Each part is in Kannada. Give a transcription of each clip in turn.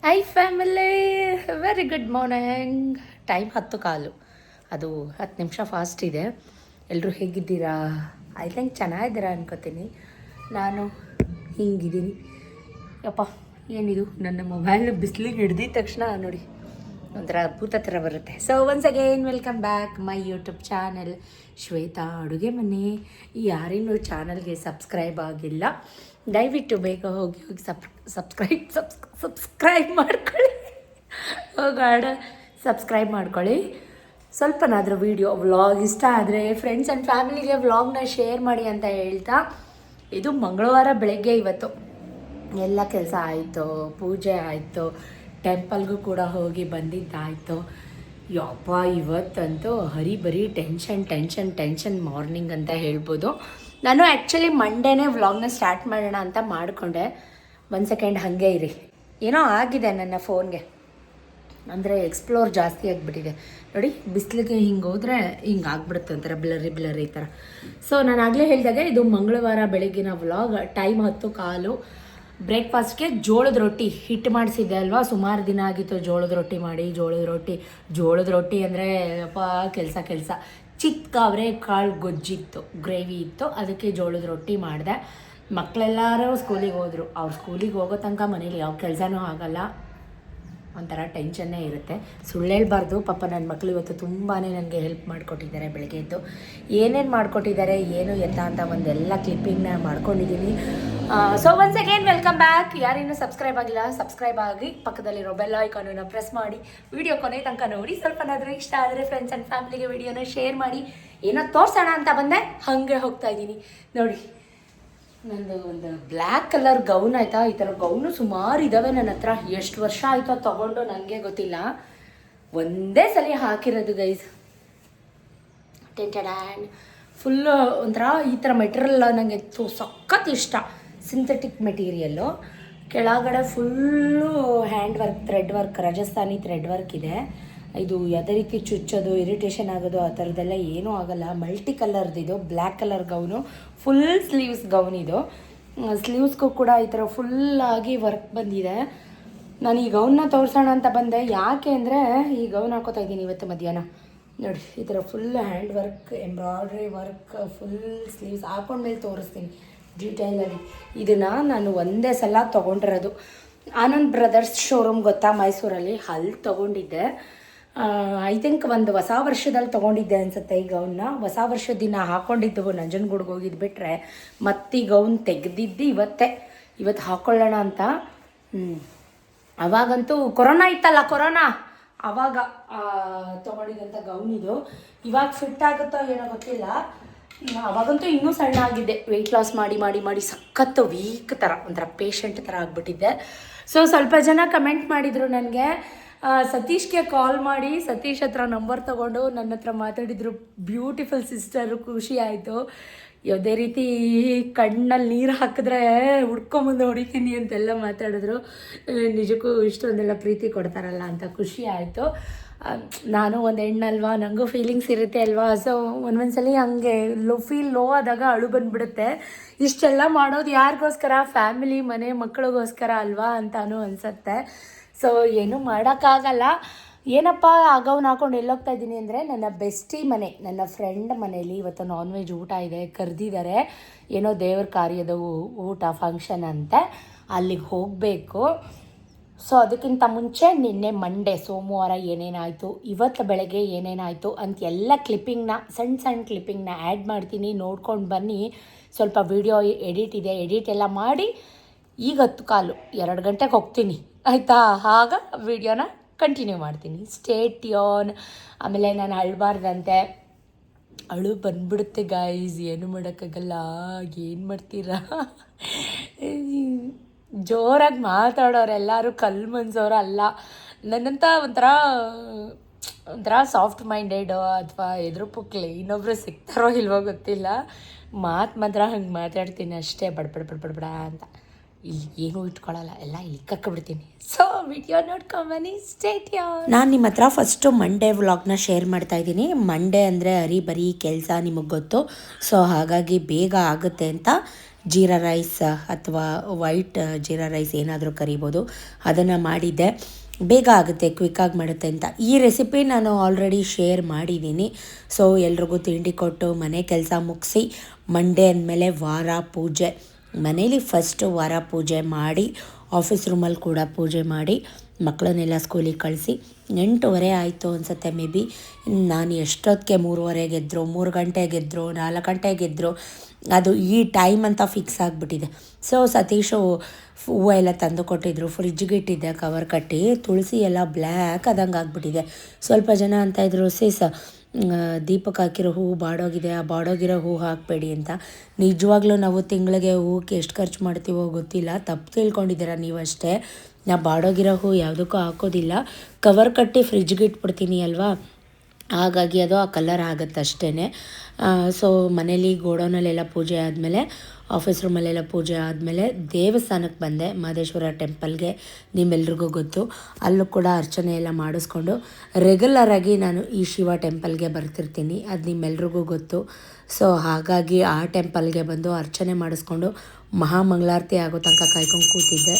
I family, very good morning. Time 10:15. ಅದು 10 ನಿಮಿಷ ಫಾಸ್ಟ್ ಇದೆ. ಎಲ್ಲರೂ ಹೇಗಿದ್ದೀರಾ? ಐ ಥಿಂಕ್ ಚೆನ್ನಾಗಿದ್ದೀರಾ ಅನ್ಕೋತೀನಿ. ನಾನು ಹಿಂಗಿದ್ದೀನಿ. ಯಪ್ಪ, ಏನಿದು ನನ್ನ ಮೊಬೈಲ್ ಬಿಸಿಲಿಗೆ ಹಿಡ್ದಿದ ತಕ್ಷಣ ನೋಡಿ ಒಂಥರ ಅದ್ಭುತ ಥರ ಬರುತ್ತೆ. So once again welcome back my YouTube channel Shweta ಅಡುಗೆ ಮನೆ. ಯಾರೇನು ಚಾನಲ್ಗೆ ಸಬ್ಸ್ಕ್ರೈಬ್ ಆಗಿಲ್ಲ, ದಯವಿಟ್ಟು ಬೇಗ ಹೋಗಿ ಸಬ್ಸ್ಕ್ರೈಬ್ ಮಾಡ್ಕೊಳ್ಳಿ. ಹೋಗಾಡ ಸಬ್ಸ್ಕ್ರೈಬ್ ಮಾಡ್ಕೊಳ್ಳಿ. ಸ್ವಲ್ಪನಾದರೂ ವೀಡಿಯೋ ವ್ಲಾಗ್ ಇಷ್ಟ ಆದರೆ ಫ್ರೆಂಡ್ಸ್ ಆ್ಯಂಡ್ ಫ್ಯಾಮಿಲಿಗೆ ವ್ಲಾಗ್ನ ಶೇರ್ ಮಾಡಿ ಅಂತ ಹೇಳ್ತಾ, ಇದು ಮಂಗಳವಾರ ಬೆಳಗ್ಗೆ. ಇವತ್ತು ಎಲ್ಲ ಕೆಲಸ ಆಯಿತು, ಪೂಜೆ ಆಯಿತು, ಟೆಂಪಲ್ಗೂ ಕೂಡ ಹೋಗಿ ಬಂದಿದ್ದಾಯಿತು. ಯಪ್ಪ, ಇವತ್ತಂತೂ ಹರಿಬರಿ ಟೆನ್ಷನ್ ಮಾರ್ನಿಂಗ್ ಅಂತ ಹೇಳ್ಬೋದು. ನಾನು ಆ್ಯಕ್ಚುಲಿ ಮಂಡೇನೇ ವ್ಲಾಗ್ನ ಸ್ಟಾರ್ಟ್ ಮಾಡೋಣ ಅಂತ ಮಾಡಿಕೊಂಡೆ. 1 ಸೆಕೆಂಡ್ ಹಾಗೆ ಇರಿ. ಏನೋ ಆಗಿದೆ ನನ್ನ ಫೋನ್ಗೆ, ಅಂದರೆ ಎಕ್ಸ್ಪ್ಲೋರ್ ಜಾಸ್ತಿ ಆಗಿಬಿಟ್ಟಿದೆ ನೋಡಿ. ಬಿಸಿಲಿಗೆ ಹಿಂಗೆ ಹೋದರೆ ಹಿಂಗೆ ಆಗ್ಬಿಡುತ್ತೆ ಒಂಥರ ಬ್ಲರಿ ಥರ. ಸೊ ನಾನು ಆಗಲೇ ಹೇಳಿದಾಗೆ ಇದು ಮಂಗಳವಾರ ಬೆಳಗ್ಗಿನ ವ್ಲಾಗ್. ಟೈಮ್ 10:15. ಬ್ರೇಕ್ಫಾಸ್ಟ್ಗೆ ಜೋಳದ ರೊಟ್ಟಿ ಹಿಟ್ಟು ಮಾಡಿಸಿದ್ದೆ ಅಲ್ವಾ, ಸುಮಾರು ದಿನ ಆಗಿತ್ತು ಜೋಳದ ರೊಟ್ಟಿ ಮಾಡಿ. ಜೋಳದ ರೊಟ್ಟಿ ಅಂದರೆ ಅಪ್ಪ ಕೆಲಸ. ಚಿಕ್ಕ ಕಾಳು ಗೊಜ್ಜಿತ್ತು, ಗ್ರೇವಿ ಇತ್ತು, ಅದಕ್ಕೆ ಜೋಳದ ರೊಟ್ಟಿ ಮಾಡಿದೆ. ಮಕ್ಕಳೆಲ್ಲರೂ ಸ್ಕೂಲಿಗೆ ಹೋದರು. ಅವ್ರು ಸ್ಕೂಲಿಗೆ ಹೋಗೋ ತನಕ ಮನೇಲಿ ಯಾವ ಕೆಲಸನೂ ಆಗಲ್ಲ, ಒಂಥರ ಟೆನ್ಷನ್ನೇ ಇರುತ್ತೆ. ಸುಳ್ಳು ಹೇಳ್ಬಾರ್ದು, ಪಾಪ ನನ್ನ ಮಕ್ಕಳು ಇವತ್ತು ತುಂಬಾ ನನಗೆ ಹೆಲ್ಪ್ ಮಾಡಿಕೊಟ್ಟಿದ್ದಾರೆ. ಬೆಳಗ್ಗೆ ಎದ್ದು ಏನೇನು ಮಾಡಿಕೊಟ್ಟಿದ್ದಾರೆ, ಏನು ಎತ್ತ ಅಂತ ಒಂದೆಲ್ಲ ಕ್ಲಿಪ್ಪಿಂಗ್ನ ಮಾಡ್ಕೊಂಡಿದ್ದೀನಿ. So once again welcome back. ಯಾರೇನು ಸಬ್ಸ್ಕ್ರೈಬ್ ಆಗಿಲ್ಲ, ಸಬ್ಸ್ಕ್ರೈಬ್ ಆಗಿ ಪಕ್ಕದಲ್ಲಿರೋ ಬೆಲ್ ಐಕಾನನ್ನು ಪ್ರೆಸ್ ಮಾಡಿ ವಿಡಿಯೋ ಕೊನೆ ತನಕ ನೋಡಿ. ಸ್ವಲ್ಪನಾದರೂ ಇಷ್ಟ ಆದರೆ ಫ್ರೆಂಡ್ಸ್ ಆ್ಯಂಡ್ ಫ್ಯಾಮಿಲಿಗೆ ವಿಡಿಯೋನ ಶೇರ್ ಮಾಡಿ. ಏನೋ ತೋರಿಸೋಣ ಅಂತ ಬಂದೆ, ಹಾಗೆ ಹೋಗ್ತಾ ಇದ್ದೀನಿ ನೋಡಿ. ನಂದು ಒಂದು ಬ್ಲ್ಯಾಕ್ ಕಲರ್ ಗೌನ್ ಆಯಿತಾ. ಈ ಥರ ಗೌನು ಸುಮಾರು ಇದ್ದಾವೆ ನನ್ನ ಹತ್ರ. ಎಷ್ಟು ವರ್ಷ ಆಯಿತು ತೊಗೊಂಡು ನನಗೆ ಗೊತ್ತಿಲ್ಲ. ಒಂದೇ ಸಲ ಹಾಕಿರೋದು ಗೈಸ್. ಟೆಂಟೆಡ್ಯಾಂಡ್ ಫುಲ್ಲು ಒಂಥರ ಈ ಥರ ಮೆಟೀರಿಯಲ್ ನನಗೆ ಸಖತ್ ಇಷ್ಟ. ಸಿಂಥೆಟಿಕ್ ಮೆಟೀರಿಯಲ್ಲು, ಕೆಳಗಡೆ full hand work, thread work, Rajasthani thread work ಇದೆ. ಇದು ಯಾವುದೇ ರೀತಿ ಚುಚ್ಚೋದು, ಇರಿಟೇಷನ್ ಆಗೋದು ಆ ಥರದ್ದೆಲ್ಲ ಏನೂ ಆಗೋಲ್ಲ. ಮಲ್ಟಿ ಕಲರ್ದಿದು black colour gown, full sleeves gown ಇದು. ಸ್ಲೀವ್ಸ್ಗೂ ಕೂಡ ಈ ಥರ ಫುಲ್ಲಾಗಿ ವರ್ಕ್ ಬಂದಿದೆ. ನಾನು ಈ ಗೌನ್ನ ತೋರಿಸೋಣ ಅಂತ ಬಂದೆ. ಯಾಕೆ ಅಂದರೆ ಈ ಗೌನ್ ಹಾಕೋತಾ ಇದ್ದೀನಿ ಇವತ್ತು ಮಧ್ಯಾಹ್ನ ನೋಡಿ. ಈ ಥರ full hand work, embroidery work, full sleeves ಹಾಕೊಂಡ್ಮೇಲೆ ತೋರಿಸ್ತೀನಿ ಡೀಟೇಲಾಗಿ. ಇದನ್ನು ನಾನು ಒಂದೇ ಸಲ ತೊಗೊಂಡಿರೋದು. ಆನಂದ್ ಬ್ರದರ್ಸ್ ಶೋರೂಮ್ ಗೊತ್ತಾ, ಮೈಸೂರಲ್ಲಿ, ಅಲ್ಲಿ ತೊಗೊಂಡಿದ್ದೆ. ಐ ಥಿಂಕ್ ಒಂದು ಹೊಸ ವರ್ಷದಲ್ಲಿ ತೊಗೊಂಡಿದ್ದೆ ಅನಿಸುತ್ತೆ ಈ ಗೌನ್ನ. ಹೊಸ ವರ್ಷದ ದಿನ ಹಾಕ್ಕೊಂಡಿದ್ದು ನಂಜನಗೂಡಿಗೆ ಹೋಗಿದ್ದು ಬಿಟ್ಟರೆ ಮತ್ತೆ ಈ ಗೌನ್ ತೆಗೆದಿದ್ದು ಇವತ್ತು ಹಾಕ್ಕೊಳ್ಳೋಣ ಅಂತ. ಅವಾಗಂತೂ ಕೊರೋನಾ ಇತ್ತಲ್ಲ, ಆವಾಗ ತೊಗೊಂಡಿದ್ದಂಥ ಗೌನ್ ಇದು. ಇವಾಗ ಫಿಟ್ ಆಗುತ್ತೋ ಏನೋ ಗೊತ್ತಿಲ್ಲ. ಅವಾಗಂತೂ ಇನ್ನೂ ಸಣ್ಣ ಆಗಿದ್ದೆ, ವೆಯ್ಟ್ ಲಾಸ್ ಮಾಡಿ ಸಖತ್ತು ವೀಕ್ ಥರ, ಒಂಥರ ಪೇಷಂಟ್ ಥರ ಆಗಿಬಿಟ್ಟಿದ್ದೆ. ಸೊ ಸ್ವಲ್ಪ ಜನ ಕಮೆಂಟ್ ಮಾಡಿದರು ನನಗೆ, ಸತೀಶ್ಗೆ ಕಾಲ್ ಮಾಡಿ ಸತೀಶ್ ಹತ್ರ ನಂಬರ್ ತೊಗೊಂಡು ನನ್ನ ಹತ್ರ ಮಾತಾಡಿದರು. ಬ್ಯೂಟಿಫುಲ್ ಸಿಸ್ಟರು, ಖುಷಿ ಆಯಿತು. ಯಾವುದೇ ರೀತಿ ಕಣ್ಣಲ್ಲಿ ನೀರು ಹಾಕಿದ್ರೆ ಹುಡ್ಕೊಂಬಂದು ಹೊಡಿತೀನಿ ಅಂತೆಲ್ಲ ಮಾತಾಡಿದ್ರು. ನಿಜಕ್ಕೂ ಇಷ್ಟೊಂದೆಲ್ಲ ಪ್ರೀತಿ ಕೊಡ್ತಾರಲ್ಲ ಅಂತ ಖುಷಿ ಆಯಿತು. ನಾನು ಒಂದು ಹೆಣ್ಣಲ್ವಾ, ನನಗೂ ಫೀಲಿಂಗ್ಸ್ ಇರುತ್ತೆ ಅಲ್ವಾ. ಸೊ ಒಂದೊಂದ್ಸಲಿ ಹಂಗೆ ಫೀಲ್ ಲೋ ಆದಾಗ ಅಳು ಬಂದುಬಿಡುತ್ತೆ. ಇಷ್ಟೆಲ್ಲ ಮಾಡೋದು ಯಾರಿಗೋಸ್ಕರ? ಫ್ಯಾಮಿಲಿ, ಮನೆ ಮಕ್ಕಳಿಗೋಸ್ಕರ ಅಲ್ವಾ ಅಂತಾನು ಅನಿಸುತ್ತೆ. ಸೊ ಏನೂ ಮಾಡೋಕ್ಕಾಗಲ್ಲ. ಏನಪ್ಪ ಆಗವ್ನು ಹಾಕೊಂಡು ಎಲ್ಲೋಗ್ತಾ ಇದ್ದೀನಿ ಅಂದರೆ, ನನ್ನ ಬೆಸ್ಟಿ ಮನೆ, ನನ್ನ ಫ್ರೆಂಡ್ ಮನೇಲಿ ಇವತ್ತು ನಾನ್ ವೆಜ್ ಊಟ ಇದೆ, ಕರೆದಿದ್ದಾರೆ. ಏನೋ ದೇವ್ರ ಕಾರ್ಯದ ಊಟ ಫಂಕ್ಷನ್ ಅಂತೆ, ಅಲ್ಲಿಗೆ ಹೋಗಬೇಕು. ಸೊ ಅದಕ್ಕಿಂತ ಮುಂಚೆ ನಿನ್ನೆ ಮಂಡೇ, ಸೋಮವಾರ ಏನೇನಾಯಿತು, ಇವತ್ತು ಬೆಳಗ್ಗೆ ಏನೇನಾಯಿತು ಅಂತ ಎಲ್ಲ ಕ್ಲಿಪ್ಪಿಂಗ್ನ, ಸಣ್ಣ ಕ್ಲಿಪ್ಪಿಂಗ್ನ ಆ್ಯಡ್ ಮಾಡ್ತೀನಿ, ನೋಡ್ಕೊಂಡು ಬನ್ನಿ. ಸ್ವಲ್ಪ ವಿಡಿಯೋ ಎಡಿಟ್ ಎಲ್ಲ ಮಾಡಿ ಈಗ 10:15, 2 ಗಂಟೆಗೆ ಹೋಗ್ತೀನಿ ಆಯಿತಾ. ಆಗ ವಿಡಿಯೋನ ಕಂಟಿನ್ಯೂ ಮಾಡ್ತೀನಿ. Stay tune. ಆಮೇಲೆ ನಾನು ಅಳಬಾರ್ದಂತೆ, ಅಳು ಬಂದ್ಬಿಡುತ್ತೆ ಗಾಯ್ಸ್, ಏನು ಮಾಡೋಕ್ಕಾಗಲ್ಲ. ಏನು ಮಾಡ್ತೀರಾ? ಜೋರಾಗಿ ಮಾತಾಡೋರೆಲ್ಲರೂ ಕಲ್ಲು ಮನ್ಸೋರು ಅಲ್ಲ. ನನ್ನಂತ ಒಂಥರ ಸಾಫ್ಟ್ ಮೈಂಡೆಡ್ ಅಥವಾ ಎದುರು ಪುಕ್ಲಿ ಇನ್ನೊಬ್ರು ಸಿಗ್ತಾರೋ ಇಲ್ವೋ ಗೊತ್ತಿಲ್ಲ. ಮಾತ್ರ ಹಂಗೆ ಮಾತಾಡ್ತೀನಿ ಅಷ್ಟೇ, ಬಡ ಅಂತ. ಇಲ್ಲಿ ಏನೂ ಇಟ್ಕೊಳ್ಳಲ್ಲ, ಎಲ್ಲ ಇಕ್ಕಬಿಡ್ತೀನಿ. ಸೊ ವಿಡಿಯೋ ನೋಡ್ಕೊಂಬನ್ನಿ, ಸ್ಟೇ ಟ್ಯೂನ್. ನಾನು ನಿಮ್ಮ ಹತ್ರ ಫಸ್ಟು ಮಂಡೇ ವ್ಲಾಗ್ನ ಶೇರ್ ಮಾಡ್ತಾ ಇದ್ದೀನಿ. ಮಂಡೇ ಅಂದರೆ ಬರೀ ಕೆಲಸ, ನಿಮಗೆ ಗೊತ್ತು. ಸೊ ಹಾಗಾಗಿ ಬೇಗ ಆಗುತ್ತೆ ಅಂತ ಜೀರಾ ರೈಸ್ ಅಥವಾ ವೈಟ್ ಜೀರಾ ರೈಸ್ ಏನಾದರೂ ಕರಿಬೋದು, ಅದನ್ನು ಮಾಡಿದ್ದೆ. ಬೇಗ ಆಗುತ್ತೆ, ಕ್ವಿಕ್ಕಾಗಿ ಮಾಡುತ್ತೆ ಅಂತ. ಈ ರೆಸಿಪಿ ನಾನು ಆಲ್ರೆಡಿ ಶೇರ್ ಮಾಡಿದ್ದೀನಿ. ಸೊ ಎಲ್ರಿಗೂ ತಿಂಡಿ ಕೊಟ್ಟು ಮನೆ ಕೆಲಸ ಮುಗಿಸಿ ಮಂಡೇ ಅಂದಮೇಲೆ ವಾರ ಪೂಜೆ, ಮನೇಲಿ ಫಸ್ಟು ವಾರ ಪೂಜೆ ಮಾಡಿ ಆಫೀಸ್ ರೂಮಲ್ಲಿ ಕೂಡ ಪೂಜೆ ಮಾಡಿ ಮಕ್ಕಳನ್ನೆಲ್ಲ ಸ್ಕೂಲಿಗೆ ಕಳಿಸಿ 8:15 ಆಯಿತು ಅನಿಸುತ್ತೆ. ಮೇ ಬಿ ನಾನು ಎಷ್ಟೊತ್ತಿಗೆ 3:15 ಎದ್ದರು, 3 ಗಂಟೆಗೆ ಎದ್ದರು, 4 ಗಂಟೆಗೆ ಎದ್ದರು, ಅದು ಈ ಟೈಮ್ ಅಂತ ಫಿಕ್ಸ್ ಆಗಿಬಿಟ್ಟಿದೆ. ಸೊ ಸತೀಶು ಹೂವು ಎಲ್ಲ ತಂದು ಕೊಟ್ಟಿದ್ರು, ಫ್ರಿಜ್ಗೆ ಇಟ್ಟಿದ್ದೆ ಕವರ್ ಕಟ್ಟಿ. ತುಳಸಿ ಎಲ್ಲ ಬ್ಲ್ಯಾಕ್ ಆದಂಗೆ ಆಗಿಬಿಟ್ಟಿದೆ. ಸ್ವಲ್ಪ ಜನ ಅಂತಾಯಿದ್ರು, ದೀಪಕ್ಕೆ ಹಾಕಿರೋ ಹೂವು ಬಾಡೋಗಿದೆ, ಆ ಬಾಡೋಗಿರೋ ಹೂವು ಹಾಕಬೇಡಿ ಅಂತ. ನಿಜವಾಗ್ಲೂ ನಾವು ತಿಂಗಳಿಗೆ ಹೂವಕ್ಕೆ ಎಷ್ಟು ಖರ್ಚು ಮಾಡ್ತೀವೋ ಗೊತ್ತಿಲ್ಲ, ತಪ್ಪು ತಿಳ್ಕೊಂಡಿದ್ದೀರ ನೀವಷ್ಟೇ. ನಾ ಬಾಡೋಗಿರೋ ಹೂವು ಯಾವುದಕ್ಕೂ ಹಾಕೋದಿಲ್ಲ, ಕವರ್ ಕಟ್ಟಿ ಫ್ರಿಜ್ಗೆ ಇಟ್ಬಿಡ್ತೀನಿ ಅಲ್ವಾ, ಹಾಗಾಗಿ ಅದು ಆ ಕಲರ್ ಆಗುತ್ತೆ ಅಷ್ಟೇ. ಸೊ ಮನೇಲಿ ಗೋಡೌನಲ್ಲೆಲ್ಲ ಪೂಜೆ ಆದಮೇಲೆ, ಆಫೀಸ್ ರೂಮಲ್ಲೆಲ್ಲ ಪೂಜೆ ಆದಮೇಲೆ ದೇವಸ್ಥಾನಕ್ಕೆ ಬಂದೆ, ಮಹದೇಶ್ವರ ಟೆಂಪಲ್ಗೆ. ನಿಮ್ಮೆಲ್ರಿಗೂ ಗೊತ್ತು, ಅಲ್ಲೂ ಕೂಡ ಅರ್ಚನೆ ಎಲ್ಲ ಮಾಡಿಸ್ಕೊಂಡು ರೆಗ್ಯುಲರಾಗಿ ನಾನು ಈ ಶಿವ ಟೆಂಪಲ್ಗೆ ಬರ್ತಿರ್ತೀನಿ, ಅದು ನಿಮ್ಮೆಲ್ರಿಗೂ ಗೊತ್ತು. ಸೊ ಹಾಗಾಗಿ ಆ ಟೆಂಪಲ್ಗೆ ಬಂದು ಅರ್ಚನೆ ಮಾಡಿಸ್ಕೊಂಡು ಮಹಾಮಂಗಳಾರತಿ ಆಗೋ ತನಕ ಕಾಯ್ಕೊಂಡು ಕೂತಿದ್ದೆ.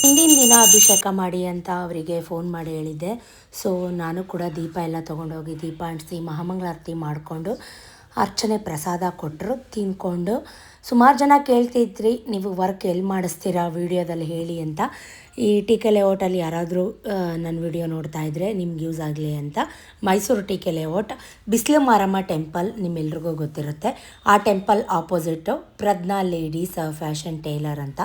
ಹಿಂದಿನ ದಿನ ಅಭಿಷೇಕ ಮಾಡಿ ಅಂತ ಅವರಿಗೆ ಫೋನ್ ಮಾಡಿ ಹೇಳಿದ್ದೆ. ಸೊ ನಾನು ಕೂಡ ದೀಪ ಎಲ್ಲ ತೊಗೊಂಡೋಗಿ ದೀಪ ಅಂಟಿಸಿ ಮಹಾಮಂಗಳಾರತಿ ಮಾಡಿಕೊಂಡು ಅರ್ಚನೆ ಪ್ರಸಾದ ಕೊಟ್ಟರು, ತಿನ್ಕೊಂಡು. ಸುಮಾರು ಜನ ಕೇಳ್ತಿದ್ರಿ, ನೀವು ವರ್ಕ್ ಎಲ್ಲಿ ಮಾಡಿಸ್ತೀರಾ ವೀಡಿಯೋದಲ್ಲಿ ಹೇಳಿ ಅಂತ. ಈ ಟಿ.ಕೆ. ಲೇಔಟಲ್ಲಿ ಯಾರಾದರೂ ನನ್ನ ವಿಡಿಯೋ ನೋಡ್ತಾ ಇದ್ದರೆ ನಿಮ್ಗೆ ಯೂಸ್ ಆಗಲಿ ಅಂತ, ಮೈಸೂರು ಟಿ.ಕೆ. ಲೇಔಟ್ ಬಿಸಿಲು ಮಾರಮ್ಮ ಟೆಂಪಲ್ ನಿಮ್ಮೆಲ್ರಿಗೂ ಗೊತ್ತಿರುತ್ತೆ. ಆ ಟೆಂಪಲ್ ಆಪೋಸಿಟ್ಟು ಪ್ರಜ್ಞಾ ಲೇಡೀಸ್ ಫ್ಯಾಷನ್ ಟೇಲರ್ ಅಂತ,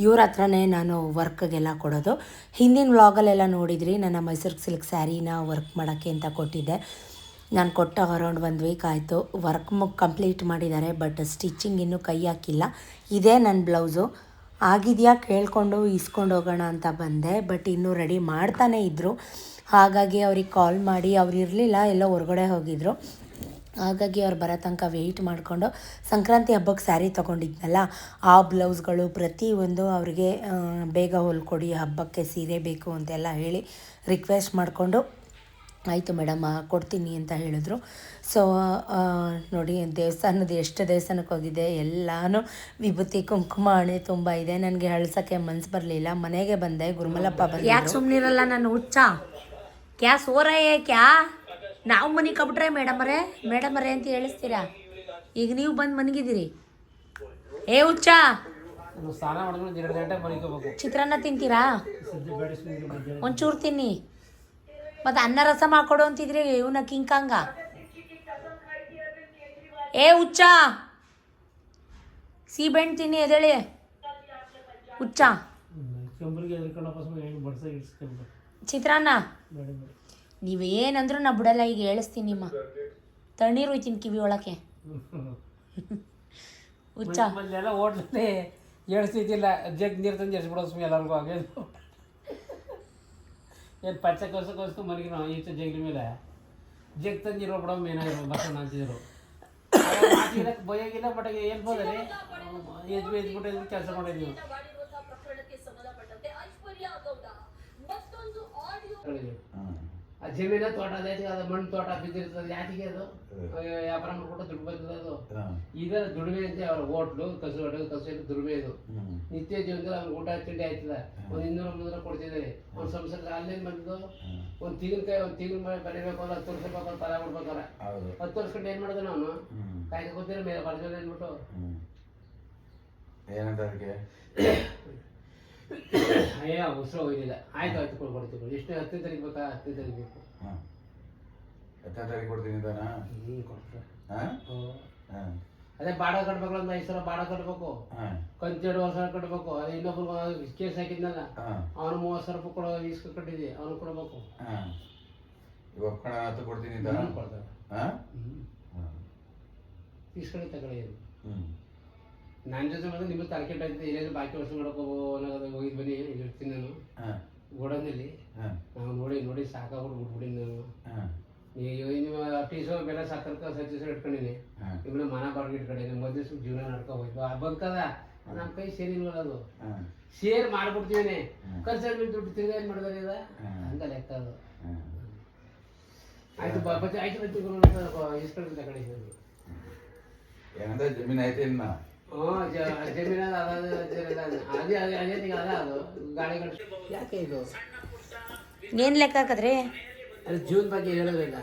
ಇವ್ರ ಹತ್ರನೇ ನಾನು ವರ್ಕ್ಗೆಲ್ಲ ಕೊಡೋದು. ಹಿಂದಿನ ವ್ಲಾಗಲ್ಲೆಲ್ಲ ನೋಡಿದ್ರಿ, ನನ್ನ ಮೈಸೂರು ಸಿಲ್ಕ್ ಸ್ಯಾರಿನ ವರ್ಕ್ ಮಾಡೋಕ್ಕೆ ಅಂತ ಕೊಟ್ಟಿದ್ದೆ. ನಾನು ಕೊಟ್ಟ ಅರೌಂಡ್ 1 ವೀಕ್ ಆಯಿತು. ವರ್ಕ್ ಕಂಪ್ಲೀಟ್ ಮಾಡಿದ್ದಾರೆ, ಬಟ್ ಸ್ಟಿಚಿಂಗ್ ಇನ್ನೂ ಕೈ ಹಾಕಿಲ್ಲ. ಇದೇ ನನ್ನ ಬ್ಲೌಸು. ಆಗಿದೆಯಾ ಕೇಳಿಕೊಂಡು ಇಸ್ಕೊಂಡು ಹೋಗೋಣ ಅಂತ ಬಂದೆ, ಬಟ್ ಇನ್ನೂ ರೆಡಿ ಮಾಡ್ತಾನೇ ಇದ್ದರು. ಹಾಗಾಗಿ ಅವ್ರಿಗೆ ಕಾಲ್ ಮಾಡಿ, ಅವ್ರು ಇರಲಿಲ್ಲ, ಎಲ್ಲೋ ಹೊರಗಡೆ ಹೋಗಿದ್ರು. ಹಾಗಾಗಿ ಅವ್ರು ಬರೋ ತನಕ ವೆಯ್ಟ್ ಮಾಡಿಕೊಂಡು ಸಂಕ್ರಾಂತಿ ಹಬ್ಬಕ್ಕೆ ಸ್ಯಾರಿ ತೊಗೊಂಡಿದ್ನಲ್ಲ, ಆ ಬ್ಲೌಸ್ಗಳು ಪ್ರತಿಯೊಂದು ಅವ್ರಿಗೆ ಬೇಗ ಹೊಲ್ಕೊಡಿ, ಹಬ್ಬಕ್ಕೆ ಸೀರೆ ಬೇಕು ಅಂತೆಲ್ಲ ಹೇಳಿ ರಿಕ್ವೆಸ್ಟ್ ಮಾಡಿಕೊಂಡು ಆಯಿತು ಮೇಡಮ್ ಕೊಡ್ತೀನಿ ಅಂತ ಹೇಳಿದ್ರು. ಸೊ ನೋಡಿ, ದೇವಸ್ಥಾನದ ಎಷ್ಟು ದೇವಸ್ಥಾನಕ್ಕೆ ಹೋಗಿದೆ, ಎಲ್ಲನೂ ವಿಭೂತಿ ಕುಂಕುಮ ಹಣೆ ತುಂಬ ಇದೆ. ನನಗೆ ಅಳ್ಸೋಕ್ಕೆ ಮನಸ್ಸು ಬರಲಿಲ್ಲ, ಮನೆಗೆ ಬಂದೆ. ಗುರುಮಲಪ್ಪ ಬಂದು ಯಾಕೆ ಸುಮ್ಮನಿರಲ್ಲ, ನಾನು ಹುಚ್ಚ ಕ್ಯಾ ಸೋರಯ್ಯ ಕ್ಯಾ, ನಾವು ಮನೆ ಕಬಿಟ್ರೆ ಮೇಡಮರೇ ಅಂತ ಹೇಳಿಸ್ತೀರಾ. ಈಗ ನೀವು ಬಂದು ಮನಗಿದ್ದೀರಿ, ಏ ಹುಚ್ಚ ಚಿತ್ರಾನ್ನ ತಿಂತೀರಾ? ಒಂಚೂರು ತಿನ್ನಿ, ಮತ್ತು ಅನ್ನ ರಸ ಮಾಡ್ಕೊಡು ಅಂತಿದ್ರಿ ಇವನ ಕಿಂಕಾಂಗ. ಏ ಹುಚ್ಚ, ಸೀಬೆಣ್ಣೆ ತಿನ್ನಿ ಎದೇಳಿ ಹುಚ್ಚ. ಚಿತ್ರಾನ್ನ ನೀವೇನಂದ್ರೂ ನಾ ಬಿಡಲ್ಲ, ಈಗ ಹೇಳಿಸ್ತೀನಿ. ನಿಮ್ಮ ತಣ್ಣೀರು ಹೋಯ್ತೀನಿ ಕಿವಿ ಒಳಕ್ಕೆ ಹುಚ್ಚ. ಹೋಟ್ಲೇ ಹೇಳ್ತಿದ್ದಿಲ್ಲ, ಜಗ್ ನೀರು ತಂದು ಎಸ್ಬಿಡೋ ಎಲ್ಲರಿಗೂ ಹಾಗೆ. ಏನು ಪಚ್ಚ ಕೊಸ್ತು ಮನೆಗೆ ನಾವು ಈಚೆ ಜಗ್ಲಿ ಮೇಲೆ ಜಗ್ ತಂದಿರೋ ಬಿಡೋ ಏನಾಗಿರೋ ಬಸಣ್ಣ ಅಂತಿದ್ರು. ಬಯೋಗಿಲ್ಲ, ಬಟ್ ಹೇಳ್ಬೋದ್ರಿ ಎದ್ಬಿಟ್ಟು ಕೆಲಸ ಮಾಡಿದ್ವಿ. ಆ ಜಮೀನ ತೋಟ ಅದು ಮಣ್ಣು ತೋಟ ಬಿದ್ದಿರ್ತದೆ, ಯಾತಿಗೆ ಅದು ವ್ಯಾಪಾರ ಮಾಡ್ಕೊಟ್ಟು ದುಡ್ಡು ಬರ್ತದೆ. ಅದು ಇದರ ದುಡಿಮೆ ಅಂತ ಅವ್ರ ಹೋಟ್ಲು ಕಸು ದುಡಿಮೆ. ಇದು ನಿತ್ಯ ಜೀವನದಲ್ಲಿ ಅವ್ನು ಊಟ ತಿಂಡಿ ಆಯ್ತದ, ಒಂದು 200-300 ಕೊಡ್ತಿದ್ದಾರೆ. ಅವ್ನ ಸಂಸಾರ ಅಲ್ಲೇನು ಬಂದು ಒಂದು ತಿಂಗ್ಳು ಬರೀಬೇಕು, 10 ವರ್ಷ ಬೇಕು, ಫಲ ಕೊಡ್ಬೇಕಾರ. 10 ವರ್ಷ ಏನು ಮಾಡಿದ ನಾನು ಕಾಯ್ದೆ ಗೊತ್ತಿರ ಮೇಲೆ ಬರ್ಜೋದು ಅಂದ್ಬಿಟ್ಟು ಅಯ್ಯ ಉಸಿರು ಹೋಗಿಲ್ಲ. ಆಯ್ತು ಕೊಡ್ತೀವಿ. ಎಷ್ಟು 10ನೇ ತಾರೀಕು ಬೇಕಾ? 10ನೇ ತಾರೀಕು ಬೇಕು. 10ನೇ ತಾರೀಕು ಕೊಡ್ತೀನಿ ಕೊಡ್ತಾರೆ. ಅದೇ ಬಾಡ ಕಟ್ಬೇಕು, ಒಂದು 5 ಸಾವಿರ ಬಾಡ ಕಟ್ಬೇಕು, ಕಂತು 2 ವರ್ಷ ಕಟ್ಬೇಕು. ಅದೇ ಇನ್ನೊಬ್ರು ಕೇಸ್ ಹಾಕಿದ್ನಲ್ಲ, ಅವನು 30 ಸಾವಿರ ರೂಪಾಯಿ ಕೊಡೋ ಇಸ್ಕ ಕಟ್ಟಿದ್ದೆ, ಅವನು ಕೊಡ್ಬೇಕು. ಕೊಡ್ತೀನಿ ಕೊಡ್ತಾರೆ. ಇಸ್ಕೊಂಡು ತಗೊಳ್ಳಿ. ನನ್ನ ಜೊತೆ ಬಂದ್ರೆ ನಿಮಗೆ ತಲೆಕೆಟ್ಟ ಏನೇನು ಬಾಕಿ ವರ್ಷ ಮಾಡಕ್ಕೆ ಹೋಗಿದ್ ಬನ್ನಿ, ಇರ್ತೀನಿ ನಾನು ಗೋಡನಲ್ಲಿ. ನಾವು ನೋಡಿ ಸಾಕಾಗ್ಬಿಟ್ಟು ಬಿಟ್ಬಿಡಿ ನಾನು. ನೀವು ಟೀಸೋ ಬೆಲೆ ಸಕ್ಕರೆ ಸಚಿಸೋ ಇಟ್ಕೊಂಡಿನಿ, ನಿಮ್ಮನ್ನ ಮನ ಬಾಡ್ಗೆ ಇಟ್ಕೊಂಡಿನಿ. ಮದುವೆ ಸ್ವಲ್ಪ ಜೀವನ ನಡ್ಕೊ ಹೋಯ್ತು ಬಂಕದ ನಮ್ಮ ಕೈ ಸೇರಿಲ್ವಲ್ಲ, ಅದು ಸೇರ್ ಮಾಡ್ಬಿಡ್ತೀವಿ. ಖರ್ಚು ದುಡ್ಡು ತಿರ್ಗಾ ಏನು ಮಾಡಿದಾರೆ ಇದ ಅಂತ ಲೆಕ್ಕ ಅದು. ಆಯ್ತು ಬಚ್ಚ ಆಯ್ತು ಎಷ್ಟು ಕಡೆ ಏನಂದ್ರೆ ಜಮೀನ್ ಐತೆ ಇನ್ನ ಜಮೀನ ಅದೇ ಅದು ಗಾಡಿ ಯಾಕೆ ಇದು ಏನು ಲೆಕ್ಕ ಹಾಕದ್ರಿ? ಅದು ಜೀವನ ಬಗ್ಗೆ ಹೇಳೋದಿಲ್ಲ.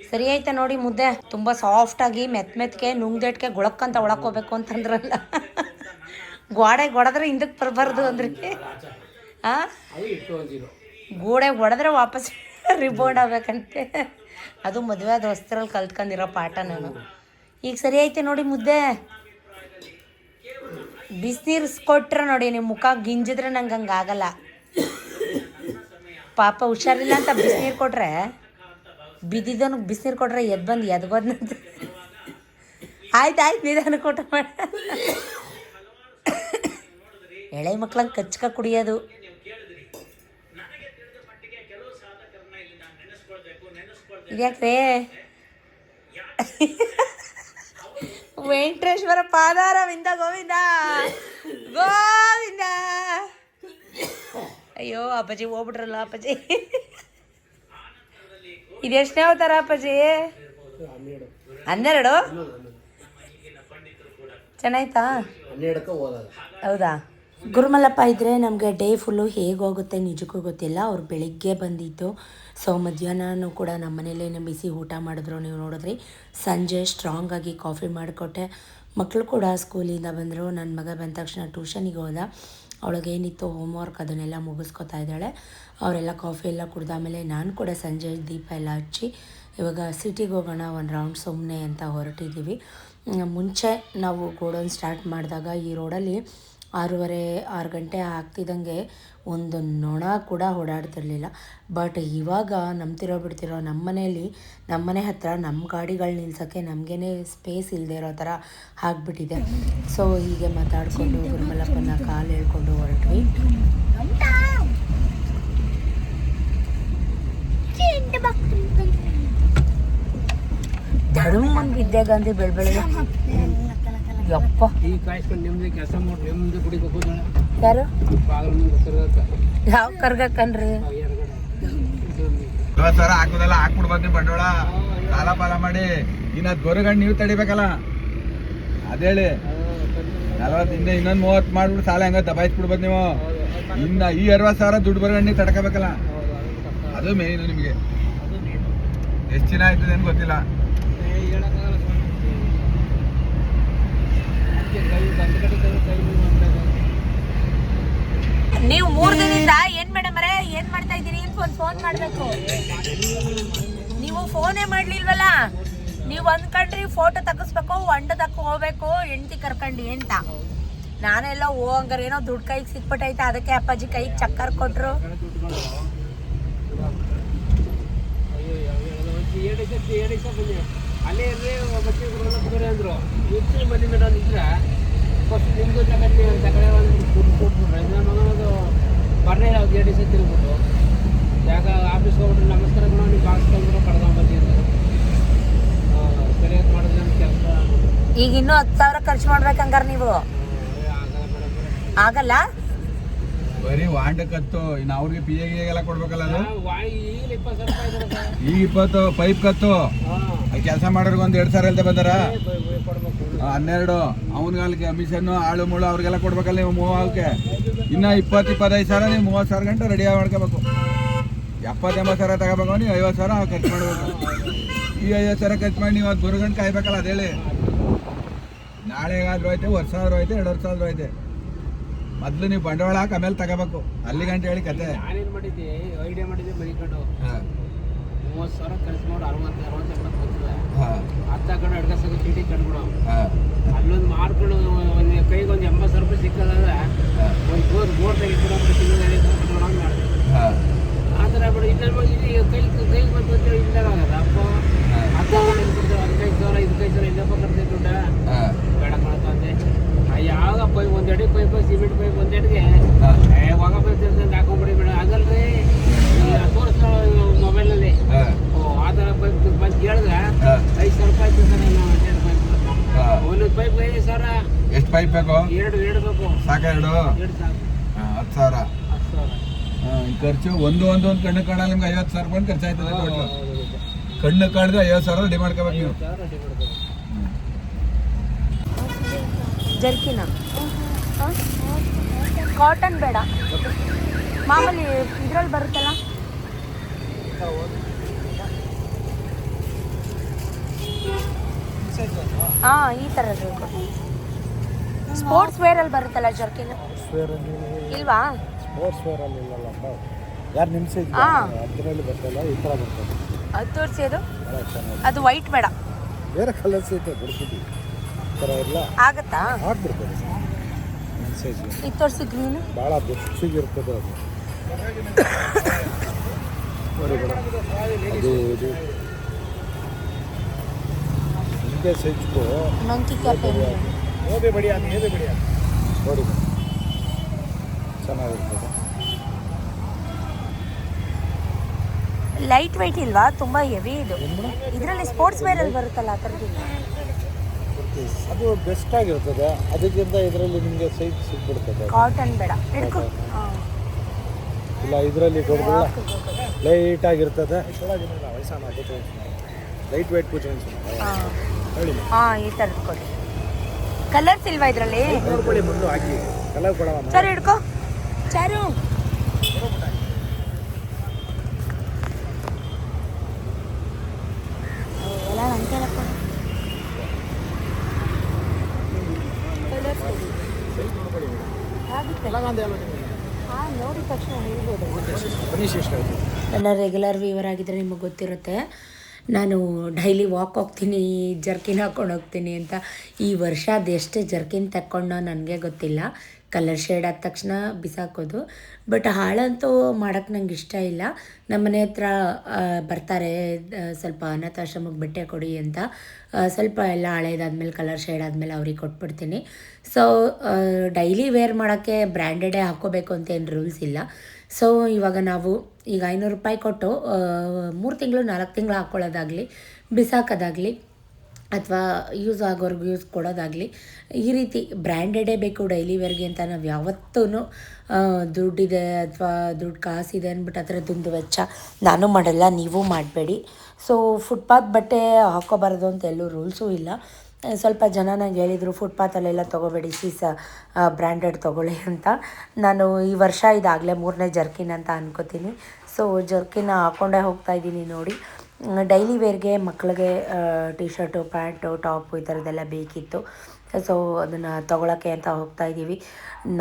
ಸರಿ ಆಯ್ತಾ ನೋಡಿ ಮುದ್ದೆ ತುಂಬ ಸಾಫ್ಟಾಗಿ ಮೆತ್ಮೆತ್ಗೆ ನುಂಗ್ದೆಟ್ಗೆ ಗುಳಕ್ಕಂತ ಒಳಕೋಬೇಕು ಅಂತಂದ್ರಲ್ಲ, ಗೋಡೆ ಹೊಡೆದ್ರೆ ಹಿಂದಕ್ಕೆ ಬರಬಾರ್ದು ಅಂದ್ರಿ. ಹಾಂ, ಗೋಡೆ ಹೊಡೆದ್ರೆ ವಾಪಸ್ ರಿಬೋರ್ಡ್ ಆಗ್ಬೇಕಂತೆ. ಅದು ಮದುವೆ ಆದ ಹೊಸ್ತರಲ್ಲಿ ಕಲ್ತ್ಕೊಂಡಿರೋ ಪಾಠ ನಾನು. ಈಗ ಸರಿ ಐತೆ ನೋಡಿ ಮುದ್ದೆ. ಬಿಸಿನೀರು ಕೊಟ್ರೆ ನೋಡಿ ನಿಮ್ಮ ಮುಖ ಗಿಂಜಿದ್ರೆ ನಂಗೆ ಹಂಗೆ ಆಗಲ್ಲ. ಪಾಪ ಹುಷಾರಿಲ್ಲ ಅಂತ ಬಿಸಿನೀರು ಕೊಟ್ರೆ, ಬಿದ್ದಿದ್ದವನಿಗೆ ಬಿಸಿನೀರು ಕೊಟ್ರೆ ಎದ್ದು ಬಂದಂತೆ. ಆಯ್ತು ನಿಧಾನ ಕೊಟ್ಟ ಮಾಡ. ಎಳೆ ಮಕ್ಳಂಗೆ ಕಚ್ಕ ಕುಡಿಯೋದು. ಇದ್ಯಾಕ್ರೇ ವೆಂಕಟೇಶ್ವರ ಪಾದಾರವಿಂದ ಗೋವಿಂದ ಗೋವಿಂದ. ಅಯ್ಯೋ ಅಪ್ಪಾಜಿ ಹೋಗ್ಬಿಟ್ರಲ್ಲ ಅಪ್ಪಾಜಿ. ಇದೆಷ್ಟನೇ ಅವತಾರ ಅಪ್ಪಾಜಿ? 12. ಚೆನ್ನಾಯ್ತಾ? ಹೌದಾ? ಗುರುಮಲ್ಲಪ್ಪ ಇದ್ದರೆ ನಮಗೆ ಡೇ ಫುಲ್ಲು ಹೇಗೆ ಹೋಗುತ್ತೆ ನಿಜಕ್ಕೂ ಗೊತ್ತಿಲ್ಲ. ಅವ್ರು ಬೆಳಿಗ್ಗೆ ಬಂದಿದ್ದು, ಸೊ ಮಧ್ಯಾಹ್ನನೂ ಕೂಡ ನಮ್ಮ ಮನೇಲೇನೆ ಬಿಸಿ ಊಟ ಮಾಡಿದ್ರು. ನೀವು ನೋಡಿದ್ರಿ. ಸಂಜೆ ಸ್ಟ್ರಾಂಗಾಗಿ ಕಾಫಿ ಮಾಡಿಕೊಟ್ಟೆ. ಮಕ್ಕಳು ಕೂಡ ಸ್ಕೂಲಿಂದ ಬಂದರು. ನನ್ನ ಮಗ ಬಂದ ತಕ್ಷಣ ಟ್ಯೂಷನಿಗೆ ಹೋದ. ಅವಳಿಗೇನಿತ್ತು ಹೋಮ್ವರ್ಕ್ ಅದನ್ನೆಲ್ಲ ಮುಗಿಸ್ಕೊತಾ ಇದ್ದಾಳೆ. ಅವರೆಲ್ಲ ಕಾಫಿ ಎಲ್ಲ ಕುಡ್ದಾಮೇಲೆ ನಾನು ಕೂಡ ಸಂಜೆ ದೀಪ ಎಲ್ಲ ಹಚ್ಚಿ ಇವಾಗ ಸಿಟಿಗೆ ಹೋಗೋಣ ಒಂದು ರೌಂಡ್ ಸುಮ್ಮನೆ ಅಂತ ಹೊರಟಿದ್ದೀವಿ. ಮುಂಚೆ ನಾವು ಗೋಡೌನ್ ಸ್ಟಾರ್ಟ್ ಮಾಡಿದಾಗ ಈ ರೋಡಲ್ಲಿ 6 ಗಂಟೆ ಆಗ್ತಿದ್ದಂಗೆ ಒಂದು ನೊಣ ಕೂಡ ಓಡಾಡ್ತಿರ್ಲಿಲ್ಲ. ಬಟ್ ಇವಾಗ ನಂಬ್ತಿರೋ ಬಿಡ್ತಿರೋ ನಮ್ಮ ಮನೆ ಹತ್ರ ನಮ್ಮ ಗಾಡಿಗಳು ನಿಲ್ಸೋಕ್ಕೆ ನಮಗೇ ಸ್ಪೇಸ್ ಇಲ್ಲದೆ ಇರೋ ಥರ ಆಗಿಬಿಟ್ಟಿದೆ. ಸೊ ಹೀಗೆ ಮಾತಾಡಿಕೊಂಡು ಗುರುಮಲ್ಲಪ್ಪನ ಕಾಲು ಹೇಳ್ಕೊಂಡು ಹೊರಟ್ವಿ. ದಡುಮನ್ ಬಿದ್ದೆ ಗಾಂಧಿ ಬೆಳಬೆಳಗ್ಗೆ. ಯಪ್ಪ, ಈ ಕಾಯಿಸ್ಕೊಂಡು ನಿಮ್ದು ಕೆಲಸ ಮಾಡಿ ನಿಮ್ದು ಕುಡಿಬೇಕು. ಯಾರು ಯಾವ ಕರ್ಗಕ್ಕನ್ರಿ? 50,000 ಹಾಕೋದಲ್ಲ ಹಾಕ್ಬಿಡ್ಬಾರ್ದು ಬಂಡವಾಳ ಸಾಲ ಪಾಲ ಮಾಡಿ. ಇನ್ನು ಗೊರಗಂಡು ನೀವು ತಡಿಬೇಕಲ್ಲ, ಅದೇಳಿ 40 ಇನ್ನೊಂದು 30 ಮಾಡ್ಬಿಟ್ಟು ಸಾಲ ಹೆಂಗ ದಬಾಯಿಸ್ಬಿಡ್ಬೋದು ನೀವು. ಇನ್ನು ಈ 60,000 ದುಡ್ಡು ಬರಗಂಡು ನೀವು ತಡ್ಕೋಬೇಕಲ್ಲ, ಅದು ಮೇಯ್ನು. ನಿಮಗೆ ಎಷ್ಟು ದಿನ ಆಯ್ತದೆ ಏನು ಗೊತ್ತಿಲ್ಲ. ನೀವು 3 ದಿನದಿಂದ ಏನ್ ಮೇಡಮ್ ಅವರೇ ಏನ್ ಮಾಡ್ತಾ ಇದ್ದೀರಿ ಅಂತ ಒಂದು ಫೋನ್ ಮಾಡಬೇಕು. ನೀವು ಫೋನೇ ಮಾಡ್ಲಿಲ್ವಲ್ಲ. ನೀವು ಅಂದ್ಕೊಂಡ್ರಿ ಫೋಟೋ ತಗಸ್ಬೇಕು, ಹೊಂಡದಕ್ಕೆ ಹೋಗ್ಬೇಕು ಹೆಂಡತಿ ಕರ್ಕೊಂಡು ಅಂತ. ನಾನೆಲ್ಲ ಹಂಗಾರೆ ಏನೋ ದುಡ್ಡು ಕೈಗೆ ಸಿಕ್ಬಿಟ್ಟೈತೆ, ಅದಕ್ಕೆ ಅಪ್ಪಾಜಿ ಕೈಗೆ ಚಕ್ಕರ್ ಕೊಟ್ರು. ಅಲ್ಲೇ ಅಂದ್ರು ಮನೆ ಮೇಡಮ್ ಇದ್ರೆ ಫಸ್ಟ್ ನಿಮ್ದು ತಗೊಂಡು ತಗಡೆ ಒಂದು ದುಡ್ಡು ಕೊಟ್ಬಿಟ್ರೆ ನಮಗದು ಬರ್ನೇ ಇಲ್ಲ. 2 ದಿವಸ ತಿಳ್ಬಿಟ್ಟು ಯಾಕ ಆಫೀಸ್ಗೆ ಹೋಗ್ಬಿಟ್ರೆ ನಮಸ್ಕಾರ ಕೂಡ ನೀವು ಬಾಕ್ಸ್ ತಂದ್ರು ಕಡ್ಕೊಂಬಂದಿದ್ದು ಸರಿಯಾಗಿ ಮಾಡಿದ್ರೆ ನಮ್ಮ ಕೆಲಸ. ಈಗ ಇನ್ನೂ 10,000 ಖರ್ಚು ಮಾಡ್ಬೇಕಂಗಾರ ನೀವು? ಆಗಲ್ಲ. ಬರೀ ವಾಂಡಕ್ಕತ್ತು. ಇನ್ನು ಅವ್ರಿಗೆ ಪಿ ಎಗೆಲ್ಲ ಕೊಡ್ಬೇಕಲ್ಲ. ಅದು ಈಗ 20,000 ರೂಪಾಯಿ ಈಗ 20 ಪೈಪ್ ಕತ್ತು. ಕೆಲಸ ಮಾಡೋರ್ಗೆ ಒಂದು 2,000 ಇಲ್ದೆ ಬಂದಾರ 12. ಅವನಿಗೆ ಕಮಿಷನ್ನು ಆಳು ಮುಳು ಅವ್ರಿಗೆಲ್ಲ ಕೊಡ್ಬೇಕಲ್ಲ ನೀವು 30. ಇನ್ನು 20-25,000 ನೀವು 30,000 ಗಂಟೆ ರೆಡಿ ಮಾಡ್ಕೋಬೇಕು. 70-80,000 ತಗೋಬೇಕು. ನೀವು 50,000 ಖರ್ಚು ಮಾಡಬೇಕು. ಈ 50,000 ಖರ್ಚು ಮಾಡಿ ನೀವು ಅದು ಬರುಗಂಟು ಕಾಯ್ಬೇಕಲ್ಲ. ಅದೇಳಿ ನಾಳೆಗಾದ್ರೂ ಐತೆ, ವರ್ಷಾದ್ರೂ ಐತೆ, 2 ವರ್ಷಾದ್ರೂ ಐತೆ. ಮೊದಲು ನೀವು ಬಂಡವಾಳ ಹಾಕಿ ಆಮೇಲೆ ತಗೋಬೇಕು. ಅಲ್ಲಿ ಗಂಟೆ ಹೇಳಿ ಕತೆ. ನಾನೇನು ಮಾಡಿದ್ದೆ, ಐಡಿಯಾ ಮಾಡಿದ್ದೆ ಮನಿಕೊಂಡು 30,000 ಖರ್ಚು ಮಾಡಿ 60-70 ಬಂದಿದೆ. 10 ಕಡೆ ಅಡ್ಗಸಕ್ಕೆ ಚೀಟಿ ಕಟ್ಬಿಡೋ. ಅಲ್ಲೊಂದು ಮಾಡ್ಕೊಂಡು ಒಂದು ಕೈಗೆ ಒಂದು 80,000 ರೂಪಾಯಿ ಸಿಕ್ಕದಾದ್ರೆ ಒಂದು ಬೋರ್ ತೆಗಿಬಿಡೋ ತಿಂಗಳು ಮಾಡಿದೆ. ಆ ಥರ ಬಿಡು. ಇಲ್ಲಿ ಕೈಗೆ ಬಂತು ಅಂತೇಳಿ ಇಲ್ಲಾಗದ ಅಪ್ಪ 15,000 25,000 ಇಲ್ಲಪ್ಪ ಕಟ್ತೀವಿ ದುಡ್ಡ ಬೇಡ ಕಳ್ತಂದೆ. ಯಾವ ಪೈಪ್ 1 ಅಡಿ ಪೈಪ್ ಸಿಮೆಂಟ್ ಪೈಪ್ 1 ಅಡಿಗೆ ಹೊಗ ಪೈಪ್ ಹಾಕೊಂಡ್ಬಿಡಿ ಬೇಡ ಆಗಲ್ರಿ. ತೋರಿಸ್ತಾ ಮೊಬೈಲ್ನಲ್ಲಿ ಆ ಥರ ಪೈಪ್ ಬಂದು ಕೇಳಿದ್ರೆ 5,000 ರೂಪಾಯಿ ಪೈಪ್ ಒಂದೊಂದು ಪೈಪ್ 5,000. ಎಷ್ಟು ಪೈಪ್ ಬೇಕು? 2 ಬೇಕು. ಸಾಕ? 2 ಸಾಕು. 10,000. 10,000 ಖರ್ಚು ಒಂದು ಕಣ್ಣು ಕಾಣಲ್ಲ ನಿಮ್ಗೆ 50,000 ರೂಪಾಯಿ ಖರ್ಚಾಯ್ತದೆ ಟೋಟ್ಲು. ಕಣ್ಣು ಕಾಣಿದ್ರೆ 50,000 ರೆಡಿ ಮಾಡ್ಕೋಬೇಕು ನೀವು. ಜರ್ಕಿನ ಕಾಟನ್ ಬೇಡ, ಮಾಮೂಲಿ ಇದ್ರಲ್ಲಿ ಬರುತ್ತಲ್ಲ. ಹಾಂ, ಈ ಥರದ್ದು ಸ್ಪೋರ್ಟ್ಸ್ ವೇರಲ್ಲಿ ಬರುತ್ತಲ್ಲ ಜರ್ಕಿನ್, ಇಲ್ವಾ? ಸ್ಪೋರ್ಟ್ಸ್ ವೇರ್ ಅಲ್ಲಿ ಇಲ್ಲಲ್ಲ, ಯಾರು ನಿಮ್ಮ ಸೈಜ್ ಅದರಲ್ಲಿ ಬರ್ತಲ್ಲ, ಈ ಥರ ಬರ್ತದೆ. ಅದು ತೋರಿಸಿ, ಅದು ವೈಟ್ ಬೇಡ, ಬೇರೆ ಕಲರ್ಸ್ ಐತೆ ಬಿಡ್ತೀವಿ, ಈ ಥರ ಎಲ್ಲ ಆಗತ್ತಾ? ಹಾಕ್ಬಿಡ್ತದೆ ನಿಮ್ಮ ಸೈಜ್. ಇದು ತೋರಿಸಿ ಗ್ರೀನ್, ಭಾಳ ಬೆಚ್ಚಗಿರ್ತದೆ ಅದು. ನೋಡಿ ಮೇಡಮ್, ಅದು ಇದು ನಿಮಗೆ ಸೈಜ್ಗೂ ಮಂಕಿ ಕ್ಯಾಪ್ ಓದೆ ಬಡಿ ಅದು ಏದೇ ಬಡಿ ಅದು ನೋಡಿ ಚೆನ್ನಾಗಿರ್ತದೆ. ಲೈಟ್ ವೆಯ್ಟ್ ಇಲ್ವಾ? ತುಂಬ ಹೆವಿ ಇದು. ಇದರಲ್ಲಿ ಸ್ಪೋರ್ಟ್ಸ್ ವೇರಲ್ಲಿ ಬರುತ್ತಲ್ಲ ಆ ಥರದ್ದು. ಅದು ಬೆಸ್ಟ್ ಆಗಿರ್ತದೆ, ಅದಕ್ಕಿಂತ ಇದರಲ್ಲಿ ನಿಮಗೆ ಸೈಜ್ ಸಿಗ್ಬಿಡ್ತದೆ. ಕಾಟನ್ ಬೇಡ, ಹಿಡ್ಕೊ. ಇಲ್ಲ ಇದರಲ್ಲಿ ಕೊಡೋದಿಲ್ಲ, ಲೈಟ್ ಆಗಿರ್ತದೆ. ಲೈಟ್ ವೇಟ್ ಪೂಜೆ ಹೇಳಿ. ಹಾಂ, ಈ ಥರದ್ದು ಕೊಡಿ. ಕಲರ್ಸ್ ಇಲ್ವಾ ಇದರಲ್ಲಿ? ನೋಡ್ಕೊಳ್ಳಿ, ಮುಂದೆ ಹಾಕಿ ಕಲರ್ ಕೊಡೋಣ. ಸರಿ, ಹಿಡ್ಕೊ ಚಾರು. ಎಲ್ಲ ನಂಗೆ ನೋಡಿದ ತಕ್ಷಣ ಹೇಳ್ಬೋದು. ನನ್ನ ರೆಗ್ಯುಲರ್ ವ್ಯೂವರ್ ಆಗಿದ್ದರೆ ನಿಮಗೆ ಗೊತ್ತಿರುತ್ತೆ, ನಾನು ಡೈಲಿ ವಾಕ್ ಹೋಗ್ತೀನಿ, ಜರ್ಕಿನ್ ಹಾಕ್ಕೊಂಡು ಹೋಗ್ತೀನಿ ಅಂತ. ಈ ವರ್ಷ ಅದೆಷ್ಟೇ ಜರ್ಕಿನ್ ತಗೊಂಡು ನನಗೆ ಗೊತ್ತಿಲ್ಲ. ಕಲರ್ ಶೇಡ್ ಆದ ತಕ್ಷಣ ಬಿಸಾಕೋದು. ಬಟ್ ಹಾಳಂತೂ ಮಾಡೋಕ್ಕೆ ನಂಗೆ ಇಷ್ಟ ಇಲ್ಲ. ನಮ್ಮ ಮನೆ ಹತ್ರ ಬರ್ತಾರೆ, ಸ್ವಲ್ಪ ಅನಾಥಾಶ್ರಮಕ್ಕೆ ಬಟ್ಟೆ ಕೊಡಿ ಅಂತ. ಸ್ವಲ್ಪ ಎಲ್ಲ ಹಳೇದಾದ್ಮೇಲೆ ಕಲರ್ ಶೇಡ್ ಆದಮೇಲೆ ಅವ್ರಿಗೆ ಕೊಟ್ಬಿಡ್ತೀನಿ. ಸೊ ಡೈಲಿ ವೇರ್ ಮಾಡೋಕ್ಕೆ ಬ್ರ್ಯಾಂಡೆಡೇ ಹಾಕ್ಕೋಬೇಕು ಅಂತ ಏನು ರೂಲ್ಸ್ ಇಲ್ಲ. ಸೊ ಇವಾಗ ನಾವು ಈಗ 500 ರೂಪಾಯಿ ಕೊಟ್ಟು 3 ತಿಂಗಳು 4 ತಿಂಗಳು ಹಾಕ್ಕೊಳ್ಳೋದಾಗಲಿ, ಬಿಸಾಕೋದಾಗಲಿ, ಅಥವಾ ಯೂಸ್ ಆಗೋರ್ಗೆ ಯೂಸ್ ಕೊಡೋದಾಗಲಿ, ಈ ರೀತಿ ಬ್ರ್ಯಾಂಡೆಡೇ ಬೇಕು ಡೈಲಿ ವೇರ್ಗೆ ಅಂತ ನಾವು ಯಾವತ್ತೂ ದುಡ್ಡಿದೆ ಅಥವಾ ದುಡ್ಡು ಕಾಸಿದೆ ಅಂದ್ಬಿಟ್ಟು ಆ ಥರದ್ದೊಂದು ವೆಚ್ಚ ನಾನು ಮಾಡಲ್ಲ, ನೀವು ಮಾಡಬೇಡಿ. ಸೊ ಫುಟ್ಪಾತ್ ಬಟ್ಟೆ ಹಾಕ್ಕೋಬಾರ್ದು ಅಂತ ಎಲ್ಲೂ ರೂಲ್ಸೂ ಇಲ್ಲ. ಸ್ವಲ್ಪ ಜನ ನಂಗೆ ಹೇಳಿದರು ಫುಟ್ಪಾತಲ್ಲೆಲ್ಲ ತೊಗೋಬೇಡಿ, ಬ್ರ್ಯಾಂಡೆಡ್ ತೊಗೊಳ್ಳಿ ಅಂತ. ನಾನು ಈ ವರ್ಷ ಇದಾಗಲೇ 3ನೇ ಜರ್ಕಿನ್ ಅಂತ ಅನ್ಕೋತೀನಿ. ಸೊ ಜರ್ಕಿನ ಹಾಕ್ಕೊಂಡೇ ಹೋಗ್ತಾಯಿದ್ದೀನಿ ನೋಡಿ. ಡೈಲಿ ವೇರ್ಗೆ ಮಕ್ಕಳಿಗೆ ಟಿ ಶರ್ಟು, ಪ್ಯಾಂಟು, ಟಾಪು ಈ ಥರದ್ದೆಲ್ಲ ಬೇಕಿತ್ತು. ಸೊ ಅದನ್ನು ತೊಗೊಳಕ್ಕೆ ಅಂತ ಹೋಗ್ತಾಯಿದ್ದೀವಿ.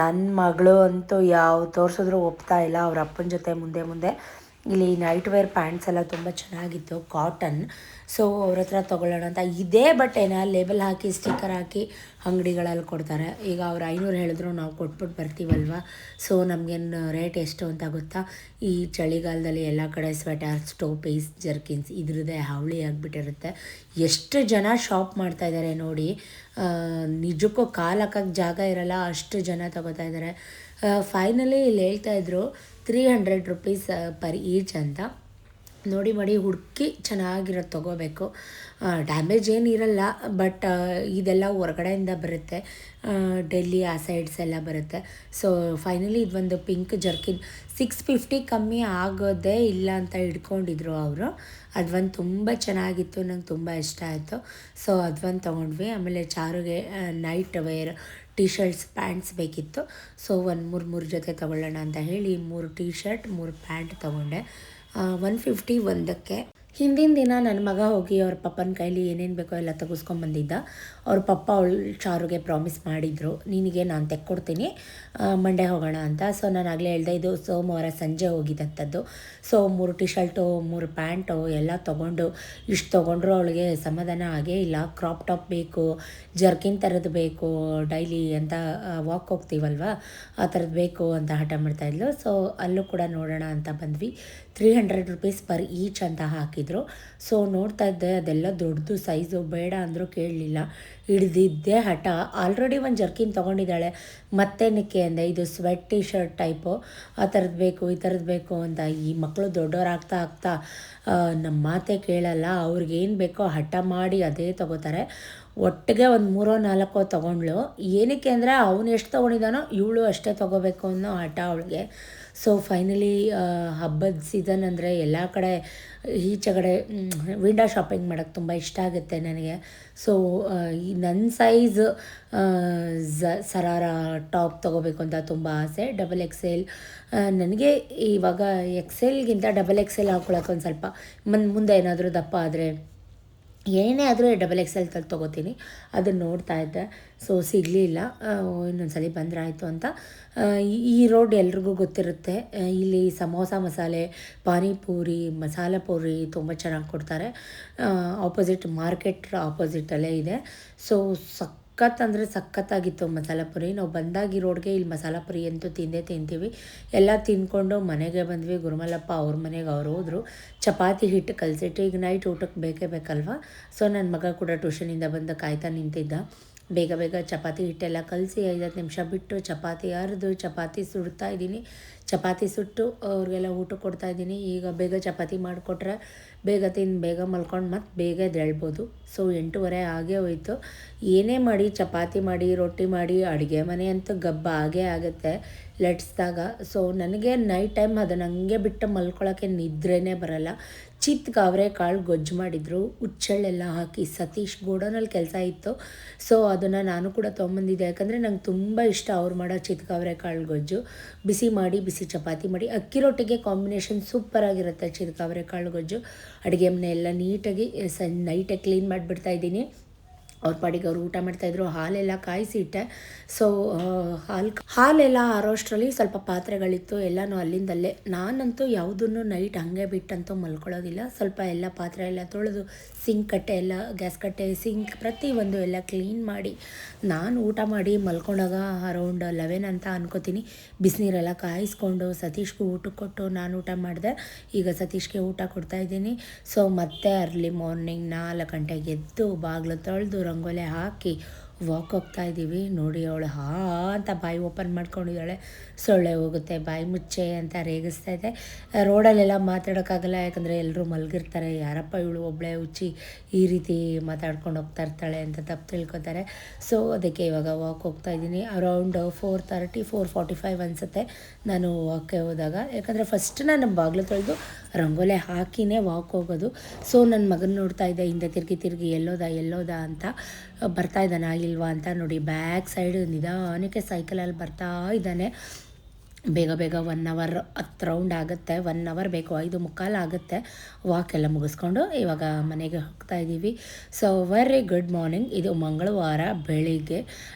ನನ್ನ ಮಗಳು ಅಂತೂ ಯಾವ ತೋರಿಸಿದ್ರು ಒಪ್ತಾ ಇಲ್ಲ. ಅವ್ರ ಅಪ್ಪನ ಜೊತೆ ಮುಂದೆ ಇಲ್ಲಿ ನೈಟ್ ವೇರ್ ಪ್ಯಾಂಟ್ಸ್ ಎಲ್ಲ ತುಂಬ ಚೆನ್ನಾಗಿತ್ತು, ಕಾಟನ್. ಸೊ ಅವ್ರ ಹತ್ರ ತೊಗೊಳ್ಳೋಣ ಅಂತ. ಇದೇ ಬಟ್ಟೆನ ಲೇಬಲ್ ಹಾಕಿ ಸ್ಟಿಕ್ಕರ್ ಹಾಕಿ ಅಂಗಡಿಗಳಲ್ಲಿ ಕೊಡ್ತಾರೆ. ಈಗ ಅವ್ರು 500 ಹೇಳಿದ್ರು ನಾವು ಕೊಟ್ಬಿಟ್ಟು ಬರ್ತೀವಲ್ವ. ಸೊ ನಮಗೇನು ರೇಟ್ ಎಷ್ಟು ಅಂತ ಗೊತ್ತಾ? ಈ ಚಳಿಗಾಲದಲ್ಲಿ ಎಲ್ಲ ಕಡೆ ಸ್ವೆಟರ್ಸ್, ಟೋಪೀಸ್, ಜರ್ಕಿನ್ಸ್ ಇದ್ರದ್ದೇ ಹಾವಳಿ ಆಗಿಬಿಟ್ಟಿರುತ್ತೆ. ಎಷ್ಟು ಜನ ಶಾಪ್ ಮಾಡ್ತಾಯಿದ್ದಾರೆ ನೋಡಿ, ನಿಜಕ್ಕೂ ಕಾಲು ಹಾಕೋಕ್ಕೆ ಜಾಗ ಇರೋಲ್ಲ, ಅಷ್ಟು ಜನ ತೊಗೋತಾ ಇದ್ದಾರೆ. ಫೈನಲಿ ಇಲ್ಲಿ ಹೇಳ್ತಾಯಿದ್ರು 300 ರೂಪೀಸ್ ಪರ್ ಈಚ್ ಅಂತ. ನೋಡಿ ಹುಡುಕಿ ಚೆನ್ನಾಗಿರೋದು ತೊಗೋಬೇಕು. ಡ್ಯಾಮೇಜ್ ಏನಿರಲ್ಲ, ಬಟ್ ಇದೆಲ್ಲ ಹೊರಗಡೆಯಿಂದ ಬರುತ್ತೆ, ಡೆಲ್ಲಿ ಆ ಸೈಡ್ಸ್ ಎಲ್ಲ ಬರುತ್ತೆ. ಸೊ ಫೈನಲಿ ಇದೊಂದು ಪಿಂಕ್ ಜರ್ಕಿನ್ 650 ಕಮ್ಮಿ ಆಗೋದೇ ಇಲ್ಲ ಅಂತ ಹಿಡ್ಕೊಂಡಿದ್ರು ಅವರು. ಅದೊಂದು ತುಂಬ ಚೆನ್ನಾಗಿತ್ತು, ನಂಗೆ ತುಂಬ ಇಷ್ಟ ಆಯಿತು. ಸೊ ಅದೊಂದು ತೊಗೊಂಡ್ವಿ. ಆಮೇಲೆ ಚಾರುಗೆ night wear T shirts, pants ಬೇಕಿತ್ತು. ಸೊ ಒಂದು 3 ಜೊತೆ ತೊಗೊಳ್ಳೋಣ ಅಂತ ಹೇಳಿ 3 ಟಿ ಶರ್ಟ್ 3 ಪ್ಯಾಂಟ್ ತೊಗೊಂಡೆ. 150 ಒಂದಕ್ಕೆ. ಹಿಂದಿನ ದಿನ ನನ್ನ ಮಗ ಹೋಗಿ ಅವ್ರ ಪಪ್ಪನ ಕೈಲಿ ಏನೇನು ಬೇಕೋ ಎಲ್ಲ ತೆಗೆಸ್ಕೊಂಬಂದಿದ್ದ. ಅವ್ರ ಪಪ್ಪ ಚಾರುಗೆ ಪ್ರಾಮಿಸ್ ಮಾಡಿದರು, ನಿನಗೆ ನಾನು ತೆಕ್ಕೊಡ್ತೀನಿ, ಮಂಡೇ ಹೋಗೋಣ ಅಂತ. ಸೊ ನಾನು ಆಗಲೇ ಹೇಳ್ದೆ, ಇದು ಸೋಮವಾರ ಸಂಜೆ ಹೋಗಿದ್ದಂಥದ್ದು. ಸೊ 3 ಟಿ ಶರ್ಟು 3 ಪ್ಯಾಂಟು ಎಲ್ಲ ತೊಗೊಂಡು ಇಷ್ಟು ತೊಗೊಂಡ್ರು ಅವಳಿಗೆ ಸಮಾಧಾನ ಆಗೇ ಇಲ್ಲ. ಕ್ರಾಪ್ ಟಾಪ್ ಬೇಕು, ಜರ್ಕಿನ್ ಥರದ್ದು ಬೇಕು, ಡೈಲಿ ಅಂತ ವಾಕ್ ಹೋಗ್ತೀವಲ್ವ ಆ ಥರದ್ದು ಬೇಕು ಅಂತ ಹಠ ಮಾಡ್ತಾಯಿದ್ಲು. ಸೊ ಅಲ್ಲೂ ಕೂಡ ನೋಡೋಣ ಅಂತ ಬಂದ್ವಿ. 300 ರೂಪೀಸ್ ಪರ್ ಈಚ್ ಅಂತ ಹಾಕಿದರು. ಸೊ ನೋಡ್ತಾ ಇದ್ದೆ, ಅದೆಲ್ಲ ದೊಡ್ಡದು ಸೈಜು, ಬೇಡ ಅಂದರೂ ಕೇಳಲಿಲ್ಲ, ಹಿಡ್ದಿದ್ದೆ ಹಠ. ಆಲ್ರೆಡಿ ಒಂದು ಜರ್ಕಿನ್ ತೊಗೊಂಡಿದ್ದಾಳೆ, ಮತ್ತೇನಕ್ಕೆ ಅಂದೆ, ಇದು ಸ್ವೆಟ್ ಟಿ ಶರ್ಟ್ ಟೈಪು, ಆ ಥರದ್ದು ಬೇಕು, ಈ ಥರದ್ದು ಬೇಕು ಅಂತ. ಈ ಮಕ್ಕಳು ದೊಡ್ಡವರಾಗ್ತಾ ನಮ್ಮ ಮಾತೇ ಕೇಳಲ್ಲ, ಅವ್ರಿಗೇನು ಬೇಕೋ ಹಠ ಮಾಡಿ ಅದೇ ತೊಗೋತಾರೆ. ಒಟ್ಟಿಗೆ ಒಂದು 3-4 ತೊಗೊಂಡ್ಳು. ಏನಕ್ಕೆ ಅಂದರೆ ಅವನು ಎಷ್ಟು ತೊಗೊಂಡಿದ್ದಾನೋ ಇವಳು ಅಷ್ಟೇ ತೊಗೋಬೇಕು ಅನ್ನೋ ಹಠ ಅವಳಿಗೆ. ಸೊ ಫೈನಲಿ ಹಬ್ಬದ ಸೀಸನ್ ಅಂದರೆ ಎಲ್ಲ ಕಡೆ ಈಚೆಗಡೆ ವಿಂಡೋ ಶಾಪಿಂಗ್ ಮಾಡೋಕ್ಕೆ ತುಂಬ ಇಷ್ಟ ಆಗುತ್ತೆ ನನಗೆ. ಸೊ ಈ ನನ್ನ ಸೈಜ್ ಸರಾರ ಟಾಪ್ ತೊಗೋಬೇಕು ಅಂತ ತುಂಬ ಆಸೆ. XXL ನನಗೆ ಇವಾಗ XLಗಿಂತ XXL ಹಾಕ್ಕೊಳಕ್ಕೆ ಒಂದು ಸ್ವಲ್ಪ ಮುಂದೆ ಏನಾದರೂ ದಪ್ಪ ಆದರೆ ಏನೇ ಆದರೂ XXL ತೊಗೋತೀನಿ. ಅದನ್ನು ನೋಡ್ತಾ ಇದ್ದೆ, ಸೊ ಸಿಗಲಿಲ್ಲ. ಇನ್ನೊಂದ್ಸಲಿ ಬಂದರೆ ಆಯಿತು ಅಂತ. ಈ ರೋಡ್ ಎಲ್ರಿಗೂ ಗೊತ್ತಿರುತ್ತೆ. ಇಲ್ಲಿ ಸಮೋಸ ಮಸಾಲೆ, ಪಾನಿಪೂರಿ, ಮಸಾಲ ಪೂರಿ ತುಂಬ ಚೆನ್ನಾಗಿ ಕೊಡ್ತಾರೆ. ಆಪೋಸಿಟ್ ಮಾರ್ಕೆಟ್ ಆಪೋಸಿಟಲ್ಲೇ ಇದೆ. ಸೊ ಅಂದರೆ ಸಖತ್ತಾಗಿತ್ತು ಮಸಾಲ ಪುರಿ. ನಾವು ಬಂದಾಗ ಈ ರೋಡ್ಗೆ ಇಲ್ಲಿ ಮಸಾಲ ಪುರಿ ಅಂತೂ ತಿಂತೀವಿ. ಎಲ್ಲ ತಿಂದ್ಕೊಂಡು ಮನೆಗೆ ಬಂದ್ವಿ. ಗುರುಮಲ್ಲಪ್ಪ ಅವ್ರ ಮನೆಗೆ ಅವ್ರು ಹೋದರು. ಚಪಾತಿ ಹಿಟ್ಟು ಕಲಸಿಟ್ಟು ಈಗ ನೈಟ್ ಊಟಕ್ಕೆ ಬೇಕಲ್ವ. ಸೊ ನನ್ನ ಮಗ ಕೂಡ ಟ್ಯೂಷನಿಂದ ಬಂದು ಕಾಯ್ತಾ ನಿಂತಿದ್ದ. ಬೇಗ ಚಪಾತಿ ಹಿಟ್ಟೆಲ್ಲ ಕಲಸಿ 5-10 ನಿಮಿಷ ಬಿಟ್ಟು ಚಪಾತಿ ಅರೆದು ಚಪಾತಿ ಸುಡ್ತಾಯಿದ್ದೀನಿ. ಚಪಾತಿ ಸುಟ್ಟು ಅವ್ರಿಗೆಲ್ಲ ಊಟ ಕೊಡ್ತಾಯಿದ್ದೀನಿ. ಈಗ ಬೇಗ ಚಪಾತಿ ಮಾಡಿಕೊಟ್ರೆ ಬೇಗ ತಿಂದು ಬೇಗ ಮಲ್ಕೊಂಡು ಮತ್ತು ಬೇಗ ಎದ್ದೇಳ್ಬೋದು. ಸೊ 8:30 ಆಗೇ ಹೋಯಿತು. ಏನೇ ಮಾಡಿ ಚಪಾತಿ ಮಾಡಿ ರೊಟ್ಟಿ ಮಾಡಿ ಅಡುಗೆ ಮನೆ ಅಂತೂ ಗಬ್ಬ ಆಗೇ ಆಗುತ್ತೆ ಲಟ್ಸ್ದಾಗ. ಸೊ ನನಗೆ ನೈಟ್ ಟೈಮ್ ಅದನ್ನು ಹಂಗೆ ಬಿಟ್ಟು ಮಲ್ಕೊಳ್ಳೋಕ್ಕೆ ನಿದ್ರೆನೇ ಬರೋಲ್ಲ. ಅವರೆಕಾಳು ಗೊಜ್ಜು ಮಾಡಿದರು, ಹುಚ್ಚೆಳ್ಳೆಲ್ಲ ಹಾಕಿ. ಸತೀಶ್ ಗೋಡನಲ್ಲಿ ಕೆಲಸ ಇತ್ತು, ಸೊ ಅದನ್ನು ನಾನು ಕೂಡ ತೊಗೊಂಬಂದಿದ್ದೆ. ಯಾಕಂದರೆ ನಂಗೆ ತುಂಬ ಇಷ್ಟ ಅವ್ರು ಮಾಡೋ ಅವರೆಕಾಳು ಗೊಜ್ಜು. ಬಿಸಿ ಚಪಾತಿ ಮಾಡಿ ಅಕ್ಕಿ ರೊಟ್ಟಿಗೆ ಕಾಂಬಿನೇಷನ್ ಸೂಪರಾಗಿರುತ್ತೆ ಅವರೆಕಾಳು ಗೊಜ್ಜು. ಅಡುಗೆ ಮನೆ ಎಲ್ಲ ನೀಟಾಗಿ ನೈಟೇ ಕ್ಲೀನ್ ಮಾಡಿಬಿಡ್ತಾಯಿದ್ದೀನಿ. ಅವ್ರ ಪಾಡಿಗೆ ಅವ್ರು ಊಟ ಮಾಡ್ತಾಯಿದ್ರು. ಹಾಲೆಲ್ಲ ಕಾಯಿಸಿ ಇಟ್ಟೆ. ಸೊ ಹಾಲೆಲ್ಲ ಆರೋಷ್ಟರಲ್ಲಿ ಸ್ವಲ್ಪ ಪಾತ್ರೆಗಳಿತ್ತು, ಎಲ್ಲನೂ ಅಲ್ಲಿಂದಲ್ಲೇ. ನಾನಂತೂ ಯಾವುದನ್ನು ನೈಟ್ ಹಾಗೆ ಬಿಟ್ಟಂತೂ ಮಲ್ಕೊಳ್ಳೋದಿಲ್ಲ. ಸ್ವಲ್ಪ ಎಲ್ಲ ಪಾತ್ರೆ ಎಲ್ಲ ತೊಳೆದು ಸಿಂಕ್ ಕಟ್ಟೆ ಎಲ್ಲ, ಗ್ಯಾಸ್ ಕಟ್ಟೆ, ಸಿಂಕ್ ಪ್ರತಿಯೊಂದು ಎಲ್ಲ ಕ್ಲೀನ್ ಮಾಡಿ ನಾನು ಊಟ ಮಾಡಿ ಮಲ್ಕೊಂಡಾಗ ಅರೌಂಡ್ 11 ಅಂತ ಅನ್ಕೋತೀನಿ. ಬಿಸಿನೀರೆಲ್ಲ ಕಾಯಿಸ್ಕೊಂಡು ಸತೀಶ್ಗೂ ಊಟಕ್ಕೆ ಕೊಟ್ಟು ನಾನು ಊಟ ಮಾಡಿದೆ. ಈಗ ಸತೀಶ್ಗೆ ಊಟ ಕೊಡ್ತಾಯಿದ್ದೀನಿ. ಸೊ ಮತ್ತೆ ಅರ್ಲಿ ಮಾರ್ನಿಂಗ್ 4 ಗಂಟೆಗೆ ಎದ್ದು ಬಾಗಿಲು ತೊಳೆದು ರಂಗೋಲಿ ಹಾಕಿ ವಾಕ್ ಹೋಗ್ತಾಯಿದ್ದೀವಿ. ನೋಡಿ ಅವಳು ಅಂತ ಬಾಯಿ ಓಪನ್ ಮಾಡ್ಕೊಂಡಿದ್ದಾಳೆ. ಸೊಳ್ಳೆ ಹೋಗುತ್ತೆ ಬಾಯಿ ಮುಚ್ಚೆ ಅಂತ ರೇಗಿಸ್ತಾ ಇದೆ. ರೋಡಲ್ಲೆಲ್ಲ ಮಾತಾಡೋಕ್ಕಾಗಲ್ಲ, ಯಾಕಂದರೆ ಎಲ್ಲರೂ ಮಲಗಿರ್ತಾರೆ. ಯಾರಪ್ಪ ಇವಳು ಒಬ್ಬಳೆ ಹುಚ್ಚಿ ಈ ರೀತಿ ಮಾತಾಡ್ಕೊಂಡು ಹೋಗ್ತಾ ಇರ್ತಾಳೆ ಅಂತ ತಪ್ಪು ತಿಳ್ಕೊತಾರೆ. ಸೊ ಅದಕ್ಕೆ ಇವಾಗ ವಾಕ್ ಹೋಗ್ತಾಯಿದ್ದೀನಿ. ಅರೌಂಡ್ 4:30 4:45 ಅನಿಸುತ್ತೆ ನಾನು ವಾಕ್ಗೆ ಹೋದಾಗ. ಯಾಕಂದರೆ ಫಸ್ಟ್ ನಾನು ಬಾಗಿಲು ತೊಳೆದು ರಂಗೋಲಿ ಹಾಕಿನೇ ವಾಕ್ ಹೋಗೋದು. ಸೊ ನನ್ನ ಮಗನ ನೋಡ್ತಾ ಇದ್ದೆ, ಹಿಂದೆ ತಿರುಗಿ ಎಲ್ಲೋದ ಅಂತ. ಬರ್ತಾ ಇದ್ದಾನೆ ಇಲ್ವಾ ಅಂತ ನೋಡಿ. ಬ್ಯಾಕ್ ಸೈಡ್ ನಿಧಾನಕ್ಕೆ ಸೈಕಲಲ್ಲಿ ಬರ್ತಾ ಇದ್ದಾನೆ. ಬೇಗ 1 ಅವರ್ 10 ರೌಂಡ್ ಆಗುತ್ತೆ. 1 ಅವರ್ ಬೇಕು, 5:45 ಆಗುತ್ತೆ. ವಾಕೆಲ್ಲ ಮುಗಿಸ್ಕೊಂಡು ಇವಾಗ ಮನೆಗೆ ಹೋಗ್ತಾಯಿದ್ದೀವಿ. So very good morning. ಇದು ಮಂಗಳವಾರ ಬೆಳಿಗ್ಗೆ.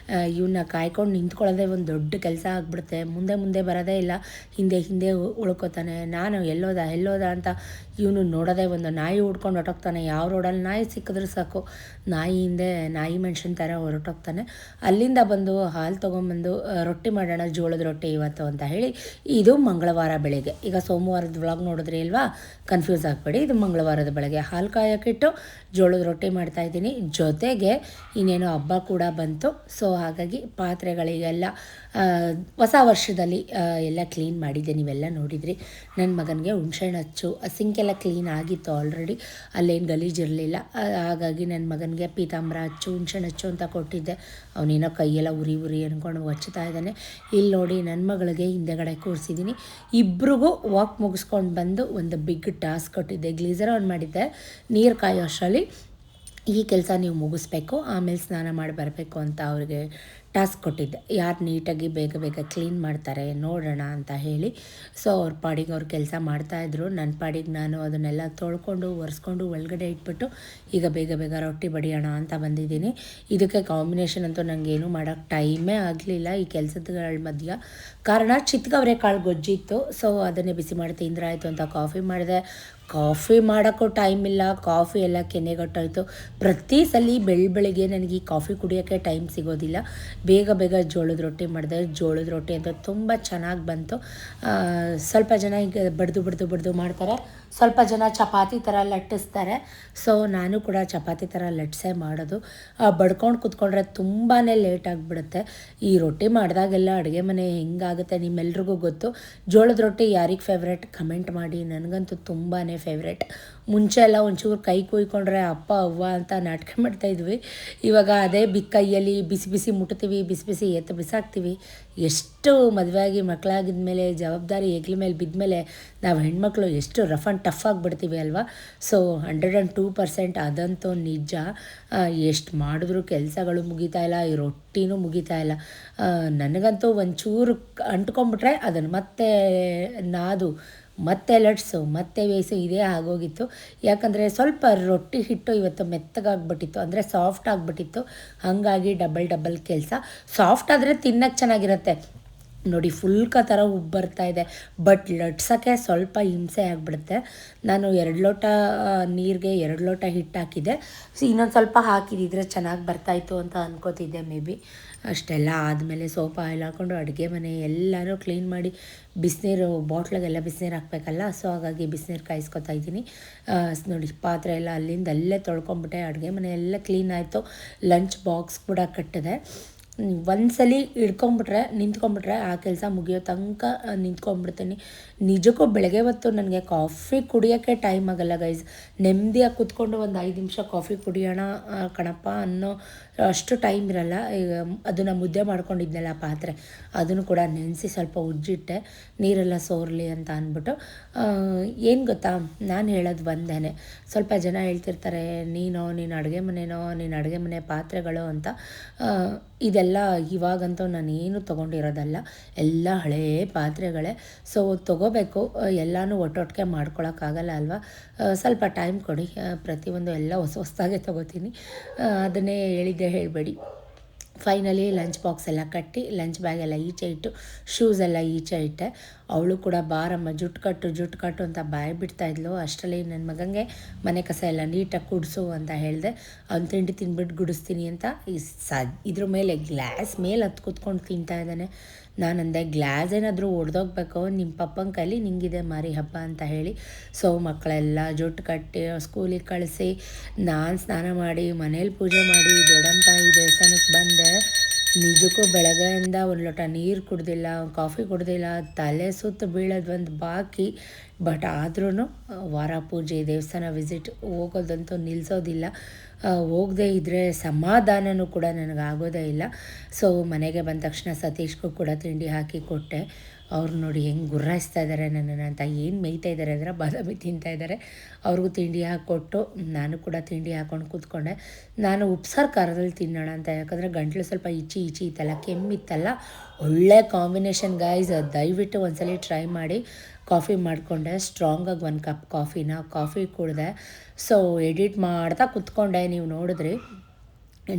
ಇವನ್ನ ಕಾಯ್ಕೊಂಡು ನಿಂತ್ಕೊಳ್ಳೋದೇ ಒಂದು ದೊಡ್ಡ ಕೆಲಸ ಆಗಿಬಿಡುತ್ತೆ. ಮುಂದೆ ಬರೋದೇ ಇಲ್ಲ, ಹಿಂದೆ ಉಳ್ಕೋತಾನೆ. ನಾನು ಎಲ್ಲೋದ ಅಂತ ಇವನು ನೋಡೋದೇ ಒಂದು ನಾಯಿ ಹುಡ್ಕೊಂಡು ಹೊರಟೋಗ್ತಾನೆ. ಯಾವ ರೋಡಲ್ಲಿ ನಾಯಿ ಸಿಕ್ಕಿದ್ರೆ ಸಾಕು, ನಾಯಿ ಹಿಂದೆ ನಾಯಿ ಮನುಷ್ಯನ ಥರ ಹೊರಟೋಗ್ತಾನೆ. ಅಲ್ಲಿಂದ ಬಂದು ಹಾಲು ತೊಗೊಂಬಂದು ರೊಟ್ಟಿ ಮಾಡೋಣ, ಜೋಳದ ರೊಟ್ಟಿ ಇವತ್ತು ಅಂತ ಹೇಳಿ. ಇದು ಮಂಗಳವಾರ ಬೆಳಗ್ಗೆ. ಈಗ ಸೋಮವಾರದ ವ್ಲಾಗ್ ನೋಡಿದ್ರಿ ಅಲ್ವಾ, ಕನ್ಫ್ಯೂಸ್ ಆಗಬೇಡಿ. ಇದು ಮಂಗಳವಾರದ ಬೆಳಗ್ಗೆ. ಹಾಲು ಕಾಯೋಕ್ಕಿಟ್ಟು ಜೋಳದ ರೊಟ್ಟಿ ಮಾಡ್ತಾಯಿದ್ದೀನಿ. ಜೊತೆಗೆ ಇನ್ನೇನೋ ಹಬ್ಬ ಕೂಡ ಬಂತು. ಸೊ ಹಾಗಾಗಿ ಪಾತ್ರೆಗಳಿಗೆಲ್ಲ ಹೊಸ ವರ್ಷದಲ್ಲಿ ಎಲ್ಲ ಕ್ಲೀನ್ ಮಾಡಿದ್ದೆ, ನೀವೆಲ್ಲ ನೋಡಿದ್ರಿ. ನನ್ನ ಮಗನಿಗೆ ಹುಣ್ಸೆಹಣ್ಣು ಹಚ್ಚು, ಸಿಂಕೆಲ್ಲ ಕ್ಲೀನ್ ಆಗಿತ್ತು ಆಲ್ರೆಡಿ, ಅಲ್ಲೇನು ಗಲೀಜಿರಲಿಲ್ಲ. ಹಾಗಾಗಿ ನನ್ನ ಮಗನಿಗೆ ಪೀತಾಂಬರ ಹಚ್ಚು, ಹುಣ್ಸೆಹಣ್ಣು ಹಚ್ಚು ಅಂತ ಕೊಟ್ಟಿದ್ದೆ. ಅವನೇನೋ ಕೈಯೆಲ್ಲ ಉರಿ ಅಂದ್ಕೊಂಡು ಹಚ್ಚುತ್ತಾ ಇದ್ದಾನೆ. ಇಲ್ಲಿ ನೋಡಿ ನನ್ನ ಮಗಳಿಗೆ ಹಿಂದೆಗಡೆ ಕೂರಿಸಿದ್ದೀನಿ. ಇಬ್ರಿಗೂ ವಾಕ್ ಮುಗಿಸ್ಕೊಂಡು ಬಂದು ಒಂದು ಬಿಗ್ ಟಾಸ್ಕ್ ಕೊಟ್ಟಿದ್ದೆ. ಗ್ಲೀಸರ್ ಆನ್ ಮಾಡಿದ್ದೆ. ನೀರು ಕಾಯೋ ಅಷ್ಟರಲ್ಲಿ ಈ ಕೆಲಸ ನೀವು ಮುಗಿಸ್ಬೇಕು, ಆಮೇಲೆ ಸ್ನಾನ ಮಾಡಿ ಬರಬೇಕು ಅಂತ ಅವ್ರಿಗೆ ಟಾಸ್ಕ್ ಕೊಟ್ಟಿದ್ದೆ. ಯಾರು ನೀಟಾಗಿ ಬೇಗ ಕ್ಲೀನ್ ಮಾಡ್ತಾರೆ ನೋಡೋಣ ಅಂತ ಹೇಳಿ. ಸೊ ಅವ್ರ ಪಾಡಿಗೆ ಅವ್ರು ಕೆಲಸ ಮಾಡ್ತಾಯಿದ್ರು. ನನ್ನ ಪಾಡಿಗೆ ನಾನು ಅದನ್ನೆಲ್ಲ ತೊಳ್ಕೊಂಡು ಒರೆಸ್ಕೊಂಡು ಒಳಗಡೆ ಇಟ್ಬಿಟ್ಟು ಈಗ ಬೇಗ ರೊಟ್ಟಿ ಬಡಿಯೋಣ ಅಂತ ಬಂದಿದ್ದೀನಿ. ಇದಕ್ಕೆ ಕಾಂಬಿನೇಷನ್ ಅಂತೂ ನನಗೇನು ಮಾಡೋಕ್ಕೆ ಟೈಮೇ ಆಗಲಿಲ್ಲ ಈ ಕೆಲಸಗಳ ಮಧ್ಯ. ಕಾರಣ ಅವರೆಕಾಳು ಗೊಜ್ಜಿತ್ತು. ಸೊ ಅದನ್ನೇ ಬಿಸಿ ಮಾಡಿ ತಿಂದ್ರೆ ಆಯಿತು ಅಂತ ಕಾಫಿ ಮಾಡಿದೆ. ಕಾಫಿ ಮಾಡೋಕ್ಕೂ ಟೈಮ್ ಇಲ್ಲ, ಕಾಫಿ ಎಲ್ಲ ಕೆನೆಗಟ್ಟೋಯ್ತು. ಪ್ರತಿ ಸಲ ಬೆಳಿಗ್ಗೆ ನನಗೆ ಈ ಕಾಫಿ ಕುಡಿಯೋಕ್ಕೆ ಟೈಮ್ ಸಿಗೋದಿಲ್ಲ. ಬೇಗ ಜೋಳದ ರೊಟ್ಟಿ ಮಾಡಿದೆ. ಜೋಳದ ರೊಟ್ಟಿ ಅಂತ ತುಂಬ ಚೆನ್ನಾಗಿ ಬಂತು. ಸ್ವಲ್ಪ ಜನ ಈಗ ಬಡ್ದು ಮಾಡ್ತಾರೆ, ಸ್ವಲ್ಪ ಜನ ಚಪಾತಿ ಥರ ಲಟ್ಟಿಸ್ತಾರೆ. ಸೊ ನಾನು ಕೂಡ ಚಪಾತಿ ಥರ ಲಟ್ಸೇ ಮಾಡೋದು. ಬಡ್ಕೊಂಡು ಕೂತ್ಕೊಂಡ್ರೆ ತುಂಬಾ ಲೇಟ್ ಆಗಿಬಿಡುತ್ತೆ. ಈ ರೊಟ್ಟಿ ಮಾಡಿದಾಗೆಲ್ಲ ಅಡುಗೆ ಮನೆ ಹೆಂಗಾಗುತ್ತೆ ನಿಮ್ಮೆಲ್ರಿಗೂ ಗೊತ್ತು. ಜೋಳದ ರೊಟ್ಟಿ ಯಾರಿಗೆ ಫೇವ್ರೇಟ್ ಕಮೆಂಟ್ ಮಾಡಿ. ನನಗಂತೂ ತುಂಬಾ ಫೇವ್ರೇಟ್. ಮುಂಚೆ ಎಲ್ಲ ಒಂಚೂರು ಕೈ ಕುಯ್ಕೊಂಡ್ರೆ ಅಪ್ಪ ಅವ್ವ ಅಂತ ನಾಟಕ ಮಾಡ್ತಾಯಿದ್ವಿ. ಇವಾಗ ಅದೇ ಕೈಯಲ್ಲಿ ಬಿಸಿ ಮುಟ್ತೀವಿ ಮಾಡ್ತೀವಿ, ಬಿಸಿ ಬಿಸಿ ಎತ್ತು ಬಿಸಾಕ್ತೀವಿ. ಎಷ್ಟು ಮದುವೆಯಾಗಿ ಮಕ್ಕಳಾಗಿದ ಮೇಲೆ ಜವಾಬ್ದಾರಿ ಹೆಗ್ಲ ಮೇಲೆ ಬಿದ್ದ ಮೇಲೆ ನಾವು ಹೆಣ್ಮಕ್ಳು ಎಷ್ಟು ರಫ್ ಆ್ಯಂಡ್ ಟಫ್ ಆಗಿಬಿಡ್ತೀವಿ ಅಲ್ವಾ. ಸೊ 102% ಅದಂತೂ ನಿಜ. ಎಷ್ಟು ಮಾಡಿದ್ರೂ ಕೆಲಸಗಳು ಮುಗಿತಾ ಇಲ್ಲ, ಈ ರೊಟ್ಟಿನೂ ಮುಗಿತಾ ಇಲ್ಲ. ನನಗಂತೂ ಒಂಚೂರು ಅಂಟ್ಕೊಂಬಿಟ್ರೆ ಅದನ್ನು ಮತ್ತೆ ನಾದು ಮತ್ತೆ ಲಟ್ಸು ಮತ್ತೆ ಬೇಯಿಸು ಇದೇ ಆಗೋಗಿತ್ತು. ಯಾಕಂದರೆ ಸ್ವಲ್ಪ ರೊಟ್ಟಿ ಹಿಟ್ಟು ಇವತ್ತು ಮೆತ್ತಗಾಗ್ಬಿಟ್ಟಿತ್ತು, ಅಂದರೆ ಸಾಫ್ಟ್ ಆಗಿಬಿಟ್ಟಿತ್ತು. ಹಾಗಾಗಿ ಡಬಲ್ ಕೆಲಸ. ಸಾಫ್ಟ್ ಆದರೆ ತಿನ್ನೋಕ್ಕೆ ಚೆನ್ನಾಗಿರುತ್ತೆ ನೋಡಿ, ಫುಲ್ಕ ಥರ ಉಬ್ಬು ಬರ್ತಾಯಿದೆ. ಬಟ್ ಲಟ್ಸೋಕ್ಕೆ ಸ್ವಲ್ಪ ಹಿಂಸೆ ಆಗಿಬಿಡುತ್ತೆ. ನಾನು 2 ಲೋಟ ನೀರಿಗೆ 2 ಲೋಟ ಹಿಟ್ಟು ಹಾಕಿದ್ದೆ. ಇನ್ನೊಂದು ಸ್ವಲ್ಪ ಹಾಕಿದಿದ್ರೆ ಚೆನ್ನಾಗಿ ಬರ್ತಾಯಿತ್ತು ಅಂತ ಅನ್ಕೋತಿದ್ದೆ ಮೇ ಬಿ. ಅಷ್ಟೆಲ್ಲ ಆದಮೇಲೆ ಸೋಪ್ ಆಯಿಲ್ ಹಾಕ್ಕೊಂಡು ಅಡುಗೆ ಮನೆ ಎಲ್ಲನೂ ಕ್ಲೀನ್ ಮಾಡಿ ಬಿಸಿನೀರು ಬಾಟ್ಲಿಗೆಲ್ಲ ಬಿಸಿನೀರು ಹಾಕಬೇಕಲ್ಲ. ಸೊ ಹಾಗಾಗಿ ಬಿಸಿನೀರು ಕಾಯಿಸ್ಕೊತಾ ಇದ್ದೀನಿ. ನೋಡಿ ಪಾತ್ರೆ ಎಲ್ಲ ಅಲ್ಲಿಂದ ಅಲ್ಲೇ ತೊಳ್ಕೊಂಬಿಟ್ಟೆ. ಅಡುಗೆ ಮನೆ ಎಲ್ಲ ಕ್ಲೀನ್ ಆಯಿತು. ಲಂಚ್ ಬಾಕ್ಸ್ ಕೂಡ ಕಟ್ಟಿದೆ. ಒಂದ್ಸಲಿ ನಿಂತ್ಕೊಂಡ್ಬಿಟ್ರೆ ಆ ಕೆಲಸ ಮುಗಿಯೋ ತನಕ ನಿಂತ್ಕೊಂಡ್ಬಿಡ್ತೀನಿ. ನಿಜಕ್ಕೂ ಬೆಳಗ್ಗೆ ಹೊತ್ತು ನನಗೆ ಕಾಫಿ ಕುಡಿಯೋಕ್ಕೆ ಟೈಮ್ ಆಗೋಲ್ಲ ಗೈಸ್. ನೆಮ್ಮದಿಯಾಗಿ ಕೂತ್ಕೊಂಡು ಒಂದು 5 ನಿಮಿಷ ಕಾಫಿ ಕುಡಿಯೋಣ ಕಣಪ್ಪ ಅನ್ನೋ ಅಷ್ಟು ಟೈಮ್ ಇರಲ್ಲ. ಈಗ ಅದನ್ನು ಮುದ್ದೆ ಮಾಡ್ಕೊಂಡಿದ್ನಲ್ಲ ಪಾತ್ರೆ, ಅದನ್ನು ಕೂಡ ನೆನೆಸಿ ಸ್ವಲ್ಪ ಉಜ್ಜಿಟ್ಟೆ, ನೀರೆಲ್ಲ ಸೋರಲಿ ಅಂತ ಅಂದ್ಬಿಟ್ಟು. ಏನು ಗೊತ್ತಾ, ನಾನು ಹೇಳೋದು ಒಂದೇ. ಸ್ವಲ್ಪ ಜನ ಹೇಳ್ತಿರ್ತಾರೆ ನೀನು ಅಡುಗೆ ಮನೆ ಪಾತ್ರೆಗಳು ಅಂತ. ಇದೆಲ್ಲ ಇವಾಗಂತೂ ನಾನೇನು ತೊಗೊಂಡಿರೋದಲ್ಲ, ಎಲ್ಲ ಹಳೆಯ ಪಾತ್ರೆಗಳೇ. ಸೊ ತೊಗೋಬೇಕು, ಎಲ್ಲನೂ ಒಟ್ಟೊಟ್ಟಿಗೆ ಮಾಡ್ಕೊಳಕ್ಕಾಗಲ್ಲ ಅಲ್ವಾ. ಸ್ವಲ್ಪ ಟೈಮ್ ಕೊಡಿ. ಪ್ರತಿಯೊಂದು ಎಲ್ಲ ಹೊಸದಾಗೆ ತೊಗೋತೀನಿ, ಅದನ್ನೇ ಹೇಳಬೇಡಿ. ಫೈನಲಿ ಲಂಚ್ ಬಾಕ್ಸ್ ಎಲ್ಲ ಕಟ್ಟಿ, ಲಂಚ್ ಬ್ಯಾಗ್ ಎಲ್ಲ ಈಚೆ ಇಟ್ಟು, ಶೂಸ್ ಎಲ್ಲ ಈಚೆ ಇಟ್ಟೆ. ಅವಳು ಕೂಡ ಬಾರಮ್ಮ ಜುಟ್ಟು ಕಟ್ಟು ಅಂತ ಬಾಯಿ ಬಿಡ್ತಾಯಿದ್ಲು. ಅಷ್ಟರಲ್ಲಿ ನನ್ನ ಮಗನಿಗೆ ಮನೆ ಕಸ ಎಲ್ಲ ನೀಟಾಗಿ ಗುಡಿಸು ಅಂತ ಹೇಳಿದೆ. ಅವ್ನು ತಿಂಡಿ ತಿಂದ್ಬಿಟ್ಟು ಗುಡಿಸ್ತೀನಿ ಅಂತ ಇದ್ರ ಮೇಲೆ ಗ್ಲಾಸ್ ಮೇಲೆ ಹತ್ತು ಕೂತ್ಕೊಂಡು ತಿಂತಾ ಇದ್ದಾನೆ. ನಾನಂದೆ ಗ್ಲಾಸ್ ಏನಾದರೂ ಒಡೆದೋಗ್ಬೇಕು, ನಿಮ್ಮ ಪಪ್ಪನ ಕೈಲಿ ನಿಂಗಿದೆ ಮಾರಿ ಹಬ್ಬ ಅಂತ ಹೇಳಿ. ಸೊ ಮಕ್ಕಳೆಲ್ಲ ಜುಟ್ಟು ಕಟ್ಟಿ ಸ್ಕೂಲಿಗೆ ಕಳಿಸಿ, ನಾನು ಸ್ನಾನ ಮಾಡಿ ಮನೇಲಿ ಪೂಜೆ ಮಾಡಿ ದೊಡ್ಡಮ್ಮ ತಾಯಿ ದೇವಸ್ಥಾನಕ್ಕೆ ಬಂದೆ. ನಿಜಕ್ಕೂ ಬೆಳಗ್ಗೆಯಿಂದ 1 ಲೋಟ ನೀರು ಕುಡ್ದಿಲ್ಲ, ಕಾಫಿ ಕುಡ್ದಿಲ್ಲ, ತಲೆ ಸುತ್ತು ಬೀಳೋದು ಒಂದು ಬಾಕಿ. ಬಟ್ ಆದ್ರೂ ವಾರ ಪೂಜೆ ದೇವಸ್ಥಾನ ವಿಸಿಟ್ ಹೋಗೋದಂತೂ ನಿಲ್ಲಿಸೋದಿಲ್ಲ. ಹೋಗದೇ ಇದ್ದರೆ ಸಮಾಧಾನವೂ ಕೂಡ ನನಗಾಗೋದೇ ಇಲ್ಲ. ಸೊ ಮನೆಗೆ ಬಂದ ತಕ್ಷಣ ಸತೀಶ್ಗೂ ಕೂಡ ತಿಂಡಿ ಹಾಕಿ ಕೊಟ್ಟೆ. ಅವ್ರು ನೋಡಿ ಹೆಂಗೆ ಗುರ್ರಾಯಿಸ್ತಾ ಇದ್ದಾರೆ ನನ್ನನ್ನು ಅಂತ. ಏನು ಮೇಯ್ತಾ ಇದ್ದಾರೆ ಅಂದರೆ ಬಾದಾಮಿ ತಿಂತಾಯಿದ್ದಾರೆ. ಅವ್ರಿಗೂ ತಿಂಡಿ ಹಾಕ್ಕೊಟ್ಟು ನಾನು ಕೂಡ ತಿಂಡಿ ಹಾಕ್ಕೊಂಡು ಕೂತ್ಕೊಂಡೆ. ನಾನು ಉಪ್ಸಾರು ಖಾರದಲ್ಲಿ ತಿನ್ನೋಣ ಅಂತ, ಯಾಕಂದರೆ ಗಂಟ್ಲು ಸ್ವಲ್ಪ ಇಚ್ಚಿ ಇತ್ತಲ್ಲ, ಕೆಮ್ಮಿತ್ತಲ್ಲ. ಒಳ್ಳೆ ಕಾಂಬಿನೇಷನ್ ಗೈಸ್, ದಯವಿಟ್ಟು ಒಂದ್ಸಲ ಟ್ರೈ ಮಾಡಿ. ಕಾಫಿ ಮಾಡಿಕೊಂಡೆ, ಸ್ಟ್ರಾಂಗಾಗಿ 1 ಕಪ್ ಕಾಫಿ ಕುಡಿದೆ. ಸೊ ಎಡಿಟ್ ಮಾಡ್ತಾ ಕೂತ್ಕೊಂಡೆ. ನೀವು ನೋಡಿದ್ರಿ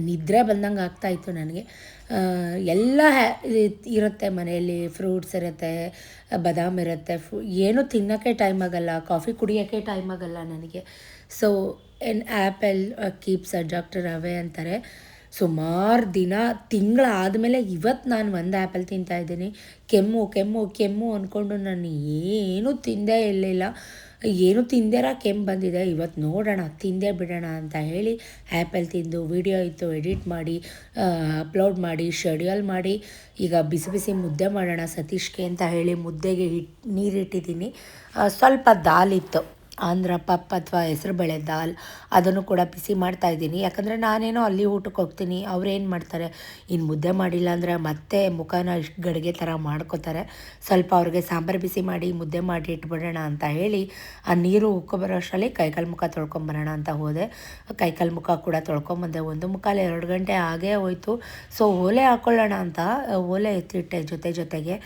ನಿದ್ರೆ ಬಂದಂಗೆ ಆಗ್ತಾಯಿತ್ತು ನನಗೆ. ಎಲ್ಲ ಇರುತ್ತೆ ಮನೆಯಲ್ಲಿ, ಫ್ರೂಟ್ಸ್ ಇರುತ್ತೆ, ಬಾದಾಮ್ ಇರುತ್ತೆ, ಏನೂ ತಿನ್ನೋಕ್ಕೆ ಟೈಮ್ ಆಗೋಲ್ಲ, ಕಾಫಿ ಕುಡಿಯೋಕ್ಕೆ ಟೈಮ್ ಆಗೋಲ್ಲ ನನಗೆ. So apple keeps doctor away ಅಂತಾರೆ. ಸುಮಾರು ದಿನ ತಿಂಗಳಾದಮೇಲೆ ಇವತ್ತು ನಾನು 1 ಆ್ಯಪಲ್ ತಿಂತಾಯಿದ್ದೀನಿ. ಕೆಮ್ಮು ಅಂದ್ಕೊಂಡು ನಾನು ಏನೂ ತಿಂದೇ ಇರಲಿಲ್ಲ. ಏನು ತಿಂದೇರ ಕೆಮ್ಮು ಬಂದಿದೆ. ಇವತ್ತು ನೋಡೋಣ, ತಿಂದೇ ಬಿಡೋಣ ಅಂತ ಹೇಳಿ ಆ್ಯಪಲ್ ತಿಂದು ವಿಡಿಯೋ ಇತ್ತು ಎಡಿಟ್ ಮಾಡಿ ಅಪ್ಲೋಡ್ ಮಾಡಿ ಶೆಡ್ಯೂಲ್ ಮಾಡಿ ಈಗ ಬಿಸಿ ಮುದ್ದೆ ಮಾಡೋಣ ಸತೀಶ್ಗೆ ಅಂತ ಹೇಳಿ ಮುದ್ದೆಗೆ ನೀರಿಟ್ಟಿದ್ದೀನಿ. ಸ್ವಲ್ಪ ದಾಲಿತ್ತು, ಆಂಧ್ರ ಪಪ್ ಅಥವಾ ಹೆಸರುಬೇಳೆ ದಾಲ್, ಅದನ್ನು ಕೂಡ ಬಿಸಿ ಮಾಡ್ತಾಯಿದ್ದೀನಿ. ಯಾಕಂದರೆ ನಾನೇನೋ ಅಲ್ಲಿ ಊಟಕ್ಕೆ ಹೋಗ್ತೀನಿ, ಅವ್ರೇನು ಮಾಡ್ತಾರೆ, ಇನ್ನು ಮುದ್ದೆ ಮಾಡಿಲ್ಲ ಅಂದರೆ ಮತ್ತೆ ಮುಖನ ಇಷ್ಟು ಗಡಿಗೆ ಥರ ಮಾಡ್ಕೋತಾರೆ. ಸ್ವಲ್ಪ ಅವ್ರಿಗೆ ಸಾಂಬಾರು ಬಿಸಿ ಮಾಡಿ ಮುದ್ದೆ ಮಾಡಿ ಇಟ್ಬಿಡೋಣ ಅಂತ ಹೇಳಿ ಆ ನೀರು ಉಕ್ಕೊ ಬರೋ ಅಷ್ಟರಲ್ಲಿ ಕೈಕಾಲು ಮುಖ ತೊಳ್ಕೊಂಬರೋಣ ಅಂತ ಹೋದೆ. ಕೈಕಾಲು ಮುಖ ಕೂಡ ತೊಳ್ಕೊಂಬಂದೆ. 1-2 ಗಂಟೆ ಆಗೇ ಹೋಯ್ತು. ಸೊ ಓಲೆ ಹಾಕ್ಕೊಳ್ಳೋಣ ಅಂತ ಓಲೆ ಎತ್ತಿಟ್ಟೆ. ಜೊತೆಗೆ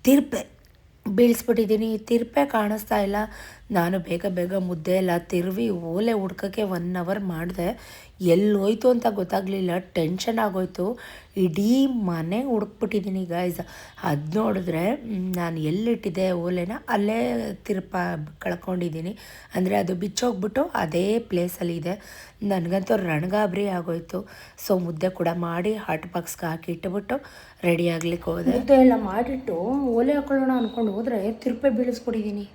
ತಿರ್ಪೆ ಬೀಳಿಸ್ಬಿಟ್ಟಿದ್ದೀನಿ. ತಿರ್ಪೆ ಕಾಣಿಸ್ತಾ ಇಲ್ಲ. ನಾನು ಬೇಗ ಮುದ್ದೆ ಎಲ್ಲ ತಿರುವಿ ಓಲೆ ಹುಡ್ಕೋಕ್ಕೆ 1 ಅವರ್ ಮಾಡಿದೆ. ಎಲ್ಲಿ ಹೋಯ್ತು ಅಂತ ಗೊತ್ತಾಗಲಿಲ್ಲ, ಟೆನ್ಷನ್ ಆಗೋಯ್ತು. ಇಡೀ ಮನೆ ಹುಡುಕ್ಬಿಟ್ಟಿದ್ದೀನಿ ಗೈಸ್. ಅದು ನೋಡಿದ್ರೆ ನಾನು ಎಲ್ಲಿಟ್ಟಿದ್ದೆ ಓಲೆನ ಅಲ್ಲೇ ಕಳ್ಕೊಂಡಿದ್ದೀನಿ. ಅಂದರೆ ಅದು ಬಿಚ್ಚೋಗ್ಬಿಟ್ಟು ಅದೇ ಪ್ಲೇಸಲ್ಲಿ ಇದೆ. ನನಗಂತೂ ರಣಗಾಬರಿ ಆಗೋಯ್ತು. ಸೊ ಮುದ್ದೆ ಕೂಡ ಮಾಡಿ ಹಾಟ್ ಬಾಕ್ಸ್ಗೆ ಹಾಕಿ ಇಟ್ಬಿಟ್ಟು ರೆಡಿ ಆಗ್ಲಿಕ್ಕೆ ಹೋದೆ. ಮುದ್ದೆ ಎಲ್ಲ ಮಾಡಿಟ್ಟು ಓಲೆ ಹಾಕೊಳ್ಳೋಣ ಅಂದ್ಕೊಂಡು ಹೋದರೆ ತಿರುಪೆ ಬೀಳಿಸ್ಬಿಟ್ಟಿದ್ದೀನಿ.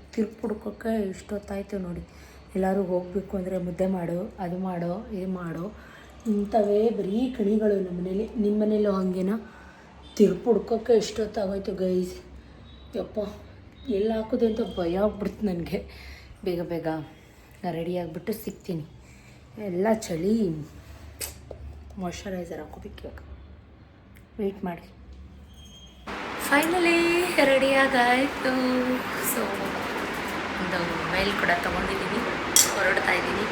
ಹುಡ್ಕೋಕ್ಕೆ ಇಷ್ಟೊತ್ತಾಯಿತು ನೋಡಿ. ಎಲ್ಲರೂ ಹೋಗಬೇಕು ಅಂದರೆ ಮುದ್ದೆ ಮಾಡು, ಅದು ಮಾಡೋ, ಇದು ಮಾಡೋ, ಇಂಥವೇ ಬರೀ ಕಣಿಗಳು ನಮ್ಮ ಮನೇಲಿ. ನಿಮ್ಮ ಮನೇಲೂ ಹಾಗೇನಾ? ಹುಡ್ಕೋಕ್ಕೆ ಇಷ್ಟೊತ್ತಾಗೋಯ್ತು ಗೈಸ್. ಯಪ್ಪ ಎಲ್ಲಿ ಹಾಕೋದು ಅಂತ ಭಯ ಆಗ್ಬಿಡ್ತು ನನಗೆ. ಬೇಗ ರೆಡಿ ಆಗಿಬಿಟ್ಟು ಸಿಗ್ತೀನಿ. ಎಲ್ಲ ಚಳಿ. ಮಾಯ್ಶ್ಚರೈಸರ್ ಹಾಕೋಬೇಕು ಇವಾಗ. ವೆಯ್ಟ್ ಮಾಡಿ. ಫೈನಲಿ ರೆಡಿಯಾಗಾಯಿತು. ಸೊ ಒಂದು ಮೇಲ್ ಕೂಡ ತೊಗೊಂಡಿದ್ದೀನಿ, ಹೊರಡ್ತಾ ಇದ್ದೀನಿ.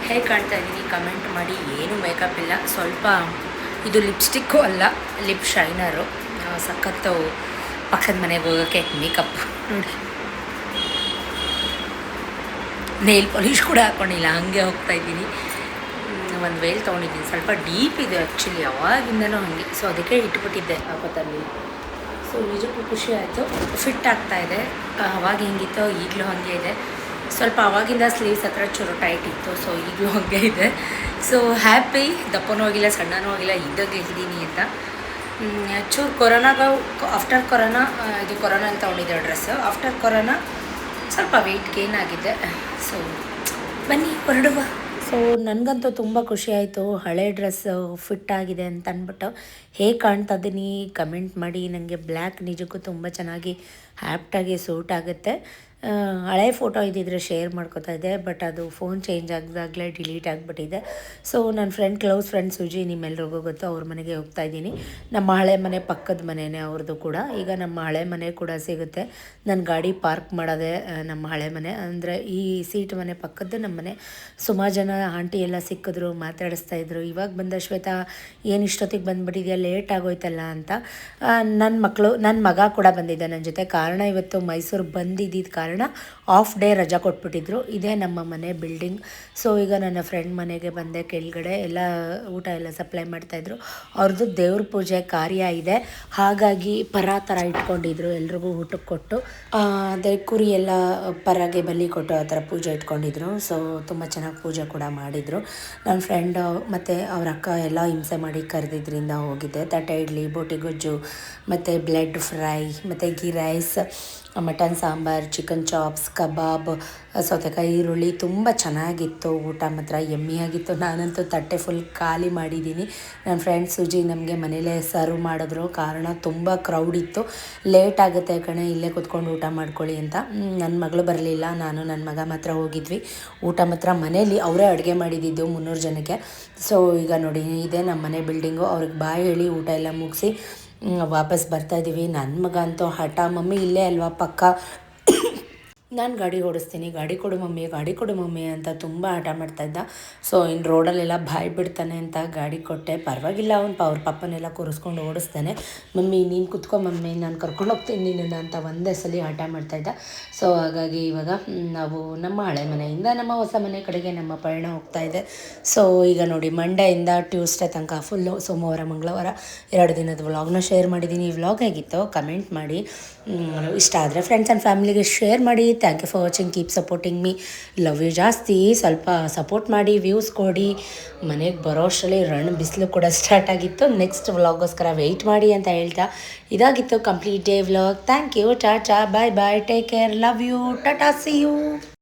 ಹೇಗೆ ಕಾಣ್ತಾ ಇದ್ದೀನಿ ಕಮೆಂಟ್ ಮಾಡಿ. ಏನೂ ಮೇಕಪ್ ಇಲ್ಲ, ಸ್ವಲ್ಪ ಇದು ಲಿಪ್ಸ್ಟಿಕ್ಕು ಅಲ್ಲ, ಲಿಪ್ ಶೈನರು. ಸಖತ್ತು ಪಕ್ಕದ ಮನೆಗೆ ಹೋಗೋಕ್ಕೆ ಮೇಕಪ್ ನೋಡಿ. ನೇಲ್ ಪಾಲಿಶ್ ಕೂಡ ಹಾಕ್ಕೊಂಡಿಲ್ಲ, ಹಂಗೆ ಹೋಗ್ತಾ ಇದ್ದೀನಿ. ಒಂದು ವೇಲ್ ತೊಗೊಂಡಿದ್ದೀನಿ, ಸ್ವಲ್ಪ ಡೀಪ್ ಇದೆ ಆ್ಯಕ್ಚುಲಿ, ಅವಾಗಿಂದನೂ ಹಾಗೆ. ಸೊ ಅದಕ್ಕೆ ಇಟ್ಬಿಟ್ಟಿದ್ದೆ ಹಾಕೋತಲ್ಲಿ. ಸೊ ನಿಜಕ್ಕೂ ಖುಷಿ ಆಯಿತು, ಫಿಟ್ ಆಗ್ತಾಯಿದೆ. ಅವಾಗ ಹೆಂಗಿತ್ತೋ ಈಗಲೂ ಹಾಗೆ ಇದೆ. ಸ್ವಲ್ಪ ಅವಾಗಿಂದ ಸ್ಲೀವ್ಸ್ ಹತ್ರ ಚೂರು ಟೈಟ್ ಇತ್ತು, ಸೊ ಈಗಲೂ ಹಾಗೆ ಇದೆ. ಸೊ ಹ್ಯಾಪಿ, ದಪ್ಪನೂ ಆಗಿಲ್ಲ ಸಣ್ಣನೂ ಆಗಿಲ್ಲ, ಇದ್ದಂಗೆ ಇದ್ದೀನಿ ಅಂತ. ಚೂರು ಆಫ್ಟರ್ ಕೊರೋನಾ, ಇದು ಕೊರೋನಾ ಅಂತ ತೊಗೊಂಡಿದ್ದೆ ಡ್ರೆಸ್ಸು. ಆಫ್ಟರ್ ಕೊರೋನಾ ಸ್ವಲ್ಪ ವೆಯ್ಟ್ ಗೇನ್ ಆಗಿದೆ. ಸೊ ಬನ್ನಿ ಹೊರಡುವ. ಸೊ ನನಗಂತೂ ತುಂಬ ಖುಷಿ ಆಯಿತು, ಹಳೆ ಡ್ರೆಸ್ ಫಿಟ್ ಆಗಿದೆ ಅಂತ ಅಂದ್ಬಿಟ್ಟು. ಹೇಗೆ ಕಾಣ್ತಾ ಇದ್ದೀನಿ ಕಮೆಂಟ್ ಮಾಡಿ. ನನಗೆ ಬ್ಲ್ಯಾಕ್ ನಿಜಕ್ಕೂ ತುಂಬ ಚೆನ್ನಾಗಿ ಆ್ಯಪ್ಟಾಗಿ ಸೂಟ್ ಆಗುತ್ತೆ. ಹಳೆ ಫೋಟೋ ಇದ್ದಿದ್ರೆ ಶೇರ್ ಮಾಡ್ಕೋತಾ ಇದ್ದೆ, ಬಟ್ ಅದು ಫೋನ್ ಚೇಂಜ್ ಆಗಿದಾಗಲೇ ಡಿಲೀಟ್ ಆಗಿಬಿಟ್ಟಿದೆ. ಸೊ ನನ್ನ ಕ್ಲೋಸ್ ಫ್ರೆಂಡ್ ಸುಜಿ, ನಿಮ್ಮೆಲ್ರಿಗೂ ಗೊತ್ತು, ಅವ್ರ ಮನೆಗೆ ಹೋಗ್ತಾ ಇದ್ದೀನಿ. ನಮ್ಮ ಹಳೆ ಮನೆ ಪಕ್ಕದ ಮನೆಯೇ ಅವ್ರದ್ದು ಕೂಡ. ಈಗ ನಮ್ಮ ಹಳೆ ಮನೆ ಕೂಡ ಸಿಗುತ್ತೆ. ನನ್ನ ಗಾಡಿ ಪಾರ್ಕ್ ಮಾಡೋದೆ ನಮ್ಮ ಹಳೆ ಮನೆ, ಅಂದರೆ ಈ ಸೀಟ್ ಮನೆ ಪಕ್ಕದ್ದು ನಮ್ಮ ಮನೆ. ಸುಮಾರು ಜನ ಆಂಟಿ ಎಲ್ಲ ಸಿಕ್ಕಿದ್ರು, ಮಾತಾಡಿಸ್ತಾಯಿದ್ರು. ಇವಾಗ ಬಂದ ಶ್ವೇತಾ, ಏನು ಇಷ್ಟೊತ್ತಿಗೆ ಬಂದುಬಿಟ್ಟಿದೆಯಾ, ಲೇಟ್ ಆಗೋಯ್ತಲ್ಲ ಅಂತ. ನನ್ನ ಮಗ ಕೂಡ ಬಂದಿದ್ದೆ ನನ್ನ ಜೊತೆ. ಕಾರಣ ಇವತ್ತು ಮೈಸೂರು ಬಂದಿದ್ದ ಕಾರಣ ಆಫ್ ಡೇ ರಜಾ ಕೊಟ್ಬಿಟ್ಟಿದ್ರು. ಇದೇ ನಮ್ಮ ಮನೆ ಬಿಲ್ಡಿಂಗ್. ಸೊ ಈಗ ನನ್ನ ಫ್ರೆಂಡ್ ಮನೆಗೆ ಬಂದೆ, ಕೆಳಗಡೆ ಎಲ್ಲ ಊಟ ಎಲ್ಲ ಸಪ್ಲೈ ಮಾಡ್ತಾಯಿದ್ರು. ಅವ್ರದ್ದು ದೇವ್ರ ಪೂಜೆ ಕಾರ್ಯ ಇದೆ, ಹಾಗಾಗಿ ಪರ ಥರ ಇಟ್ಕೊಂಡಿದ್ರು, ಎಲ್ರಿಗೂ ಊಟಕ್ಕೆ ಕೊಟ್ಟು. ಅದೇ ಕುರಿ ಎಲ್ಲ ಪರಗೆ ಬಲಿ ಕೊಟ್ಟು ಆ ಥರ ಪೂಜೆ ಇಟ್ಕೊಂಡಿದ್ರು. ಸೊ ತುಂಬ ಚೆನ್ನಾಗಿ ಪೂಜೆ ಕೂಡ ಮಾಡಿದರು. ನನ್ನ ಫ್ರೆಂಡು ಮತ್ತು ಅವ್ರ ಅಕ್ಕ ಎಲ್ಲ ಹಿಂಸೆ ಮಾಡಿ ಕರೆದಿದ್ದರಿಂದ ಹೋಗಿದ್ದೆ. ತಟ್ಟೆ ಇಡ್ಲಿ, ಬೋಟಿ ಗೊಜ್ಜು, ಮತ್ತು ಬ್ಲೆಡ್ ಫ್ರೈ, ಮತ್ತು ghee rice, mutton sambar, chicken chops, ಕಬಾಬ್, ಸೌತೆಕಾಯಿ, ಈರುಳ್ಳಿ, ತುಂಬ ಚೆನ್ನಾಗಿತ್ತು. ಊಟ ಮಾತ್ರ ಯಮ್ಮಿಯಾಗಿತ್ತು. ನಾನಂತೂ ತಟ್ಟೆ ಫುಲ್ ಖಾಲಿ ಮಾಡಿದ್ದೀನಿ. ನನ್ನ ಫ್ರೆಂಡ್ ಸುಜಿ ನಮಗೆ ಮನೇಲೇ ಸರ್ವ್ ಮಾಡಿದ್ರು. ಕಾರಣ ತುಂಬ ಕ್ರೌಡ್ ಇತ್ತು. ಲೇಟ್ ಆಗುತ್ತೆ ಕಣೆ, ಇಲ್ಲೇ ಕೂತ್ಕೊಂಡು ಊಟ ಮಾಡ್ಕೊಳ್ಳಿ ಅಂತ. ನನ್ನ ಮಗಳು ಬರಲಿಲ್ಲ, ನಾನು ನನ್ನ ಮಗ ಮಾತ್ರ ಹೋಗಿದ್ವಿ. ಊಟ ಮಾತ್ರ ಮನೇಲಿ ಅವರೇ ಅಡುಗೆ ಮಾಡಿದ್ದು 300 ಜನಕ್ಕೆ. ಸೊ ಈಗ ನೋಡಿ, ಇದೇ ನಮ್ಮ ಮನೆ ಬಿಲ್ಡಿಂಗು. ಅವ್ರಿಗೆ ಬಾಯ್ ಹೇಳಿ ಊಟ ಎಲ್ಲ ಮುಗಿಸಿ ವಾಪಸ್ ಬರ್ತಾಯಿದ್ದೀವಿ. ನನ್ನ ಮಗ ಅಂತೂ ಹಠ, ಮಮ್ಮಿ ಇಲ್ಲೇ ಅಲ್ವಾ ಪಕ್ಕ, ನಾನು ಗಾಡಿ ಓಡಿಸ್ತೀನಿ, ಗಾಡಿ ಕೊಡು ಮಮ್ಮಿ ಅಂತ ತುಂಬ ಹಠ ಮಾಡ್ತಾಯಿದ್ದ. ಸೊ ಇನ್ನು ರೋಡಲ್ಲೆಲ್ಲ ಬಾಯಿ ಬಿಡ್ತಾನೆ ಅಂತ ಗಾಡಿ ಕೊಟ್ಟೆ. ಪರವಾಗಿಲ್ಲ, ಅವ್ರ ಪಪ್ಪನೆಲ್ಲ ಕೂರಿಸ್ಕೊಂಡು ಓಡಿಸ್ತಾನೆ. ಮಮ್ಮಿ ನೀನು ಕುತ್ಕೊ ಮಮ್ಮಿ, ನಾನು ಕರ್ಕೊಂಡು ಹೋಗ್ತೀನಿ ನಿನ್ನನ್ನು ಅಂತ ಒಂದೇ ಸಲ ಹಠ ಮಾಡ್ತಾಯಿದ್ದ. ಸೊ ಹಾಗಾಗಿ ಇವಾಗ ನಾವು ನಮ್ಮ ಹಳೆ ಮನೆಯಿಂದ ನಮ್ಮ ಹೊಸ ಮನೆ ಕಡೆಗೆ ನಮ್ಮ ಪಯಣ ಹೋಗ್ತಾಯಿದೆ. ಸೊ ಈಗ ನೋಡಿ, ಮಂಡೆಯಿಂದ ಟ್ಯೂಸ್ಡೇ ತನಕ ಫುಲ್ಲು, ಸೋಮವಾರ ಮಂಗಳವಾರ 2 ದಿನದ ವ್ಲಾಗ್ನ ಶೇರ್ ಮಾಡಿದ್ದೀನಿ. ಈ ವ್ಲಾಗ್ ಹೇಗಿತ್ತು ಕಮೆಂಟ್ ಮಾಡಿ. ಇಷ್ಟ ಆದರೆ ಫ್ರೆಂಡ್ಸ್ ಆ್ಯಂಡ್ ಫ್ಯಾಮಿಲಿಗೆ ಶೇರ್ ಮಾಡಿ. Thank you for watching, keep supporting me, love you ಜಾಸ್ತಿ. ಸ್ವಲ್ಪ ಸಪೋರ್ಟ್ ಮಾಡಿ, ವ್ಯೂಸ್ ಕೊಡಿ. ಮನೆಗೆ ಬರೋ ಅಷ್ಟರಲ್ಲಿ ಬಿಸಿಲು ಕೂಡ ಸ್ಟಾರ್ಟ್ ಆಗಿತ್ತು. ನೆಕ್ಸ್ಟ್ ವ್ಲಾಗೋಸ್ಕರ ವೆಯ್ಟ್ ಮಾಡಿ ಅಂತ ಹೇಳ್ತಾ ಇದಾಗಿತ್ತು complete day vlog. Thank you, tata, bye bye, take care, love you, tata, see you.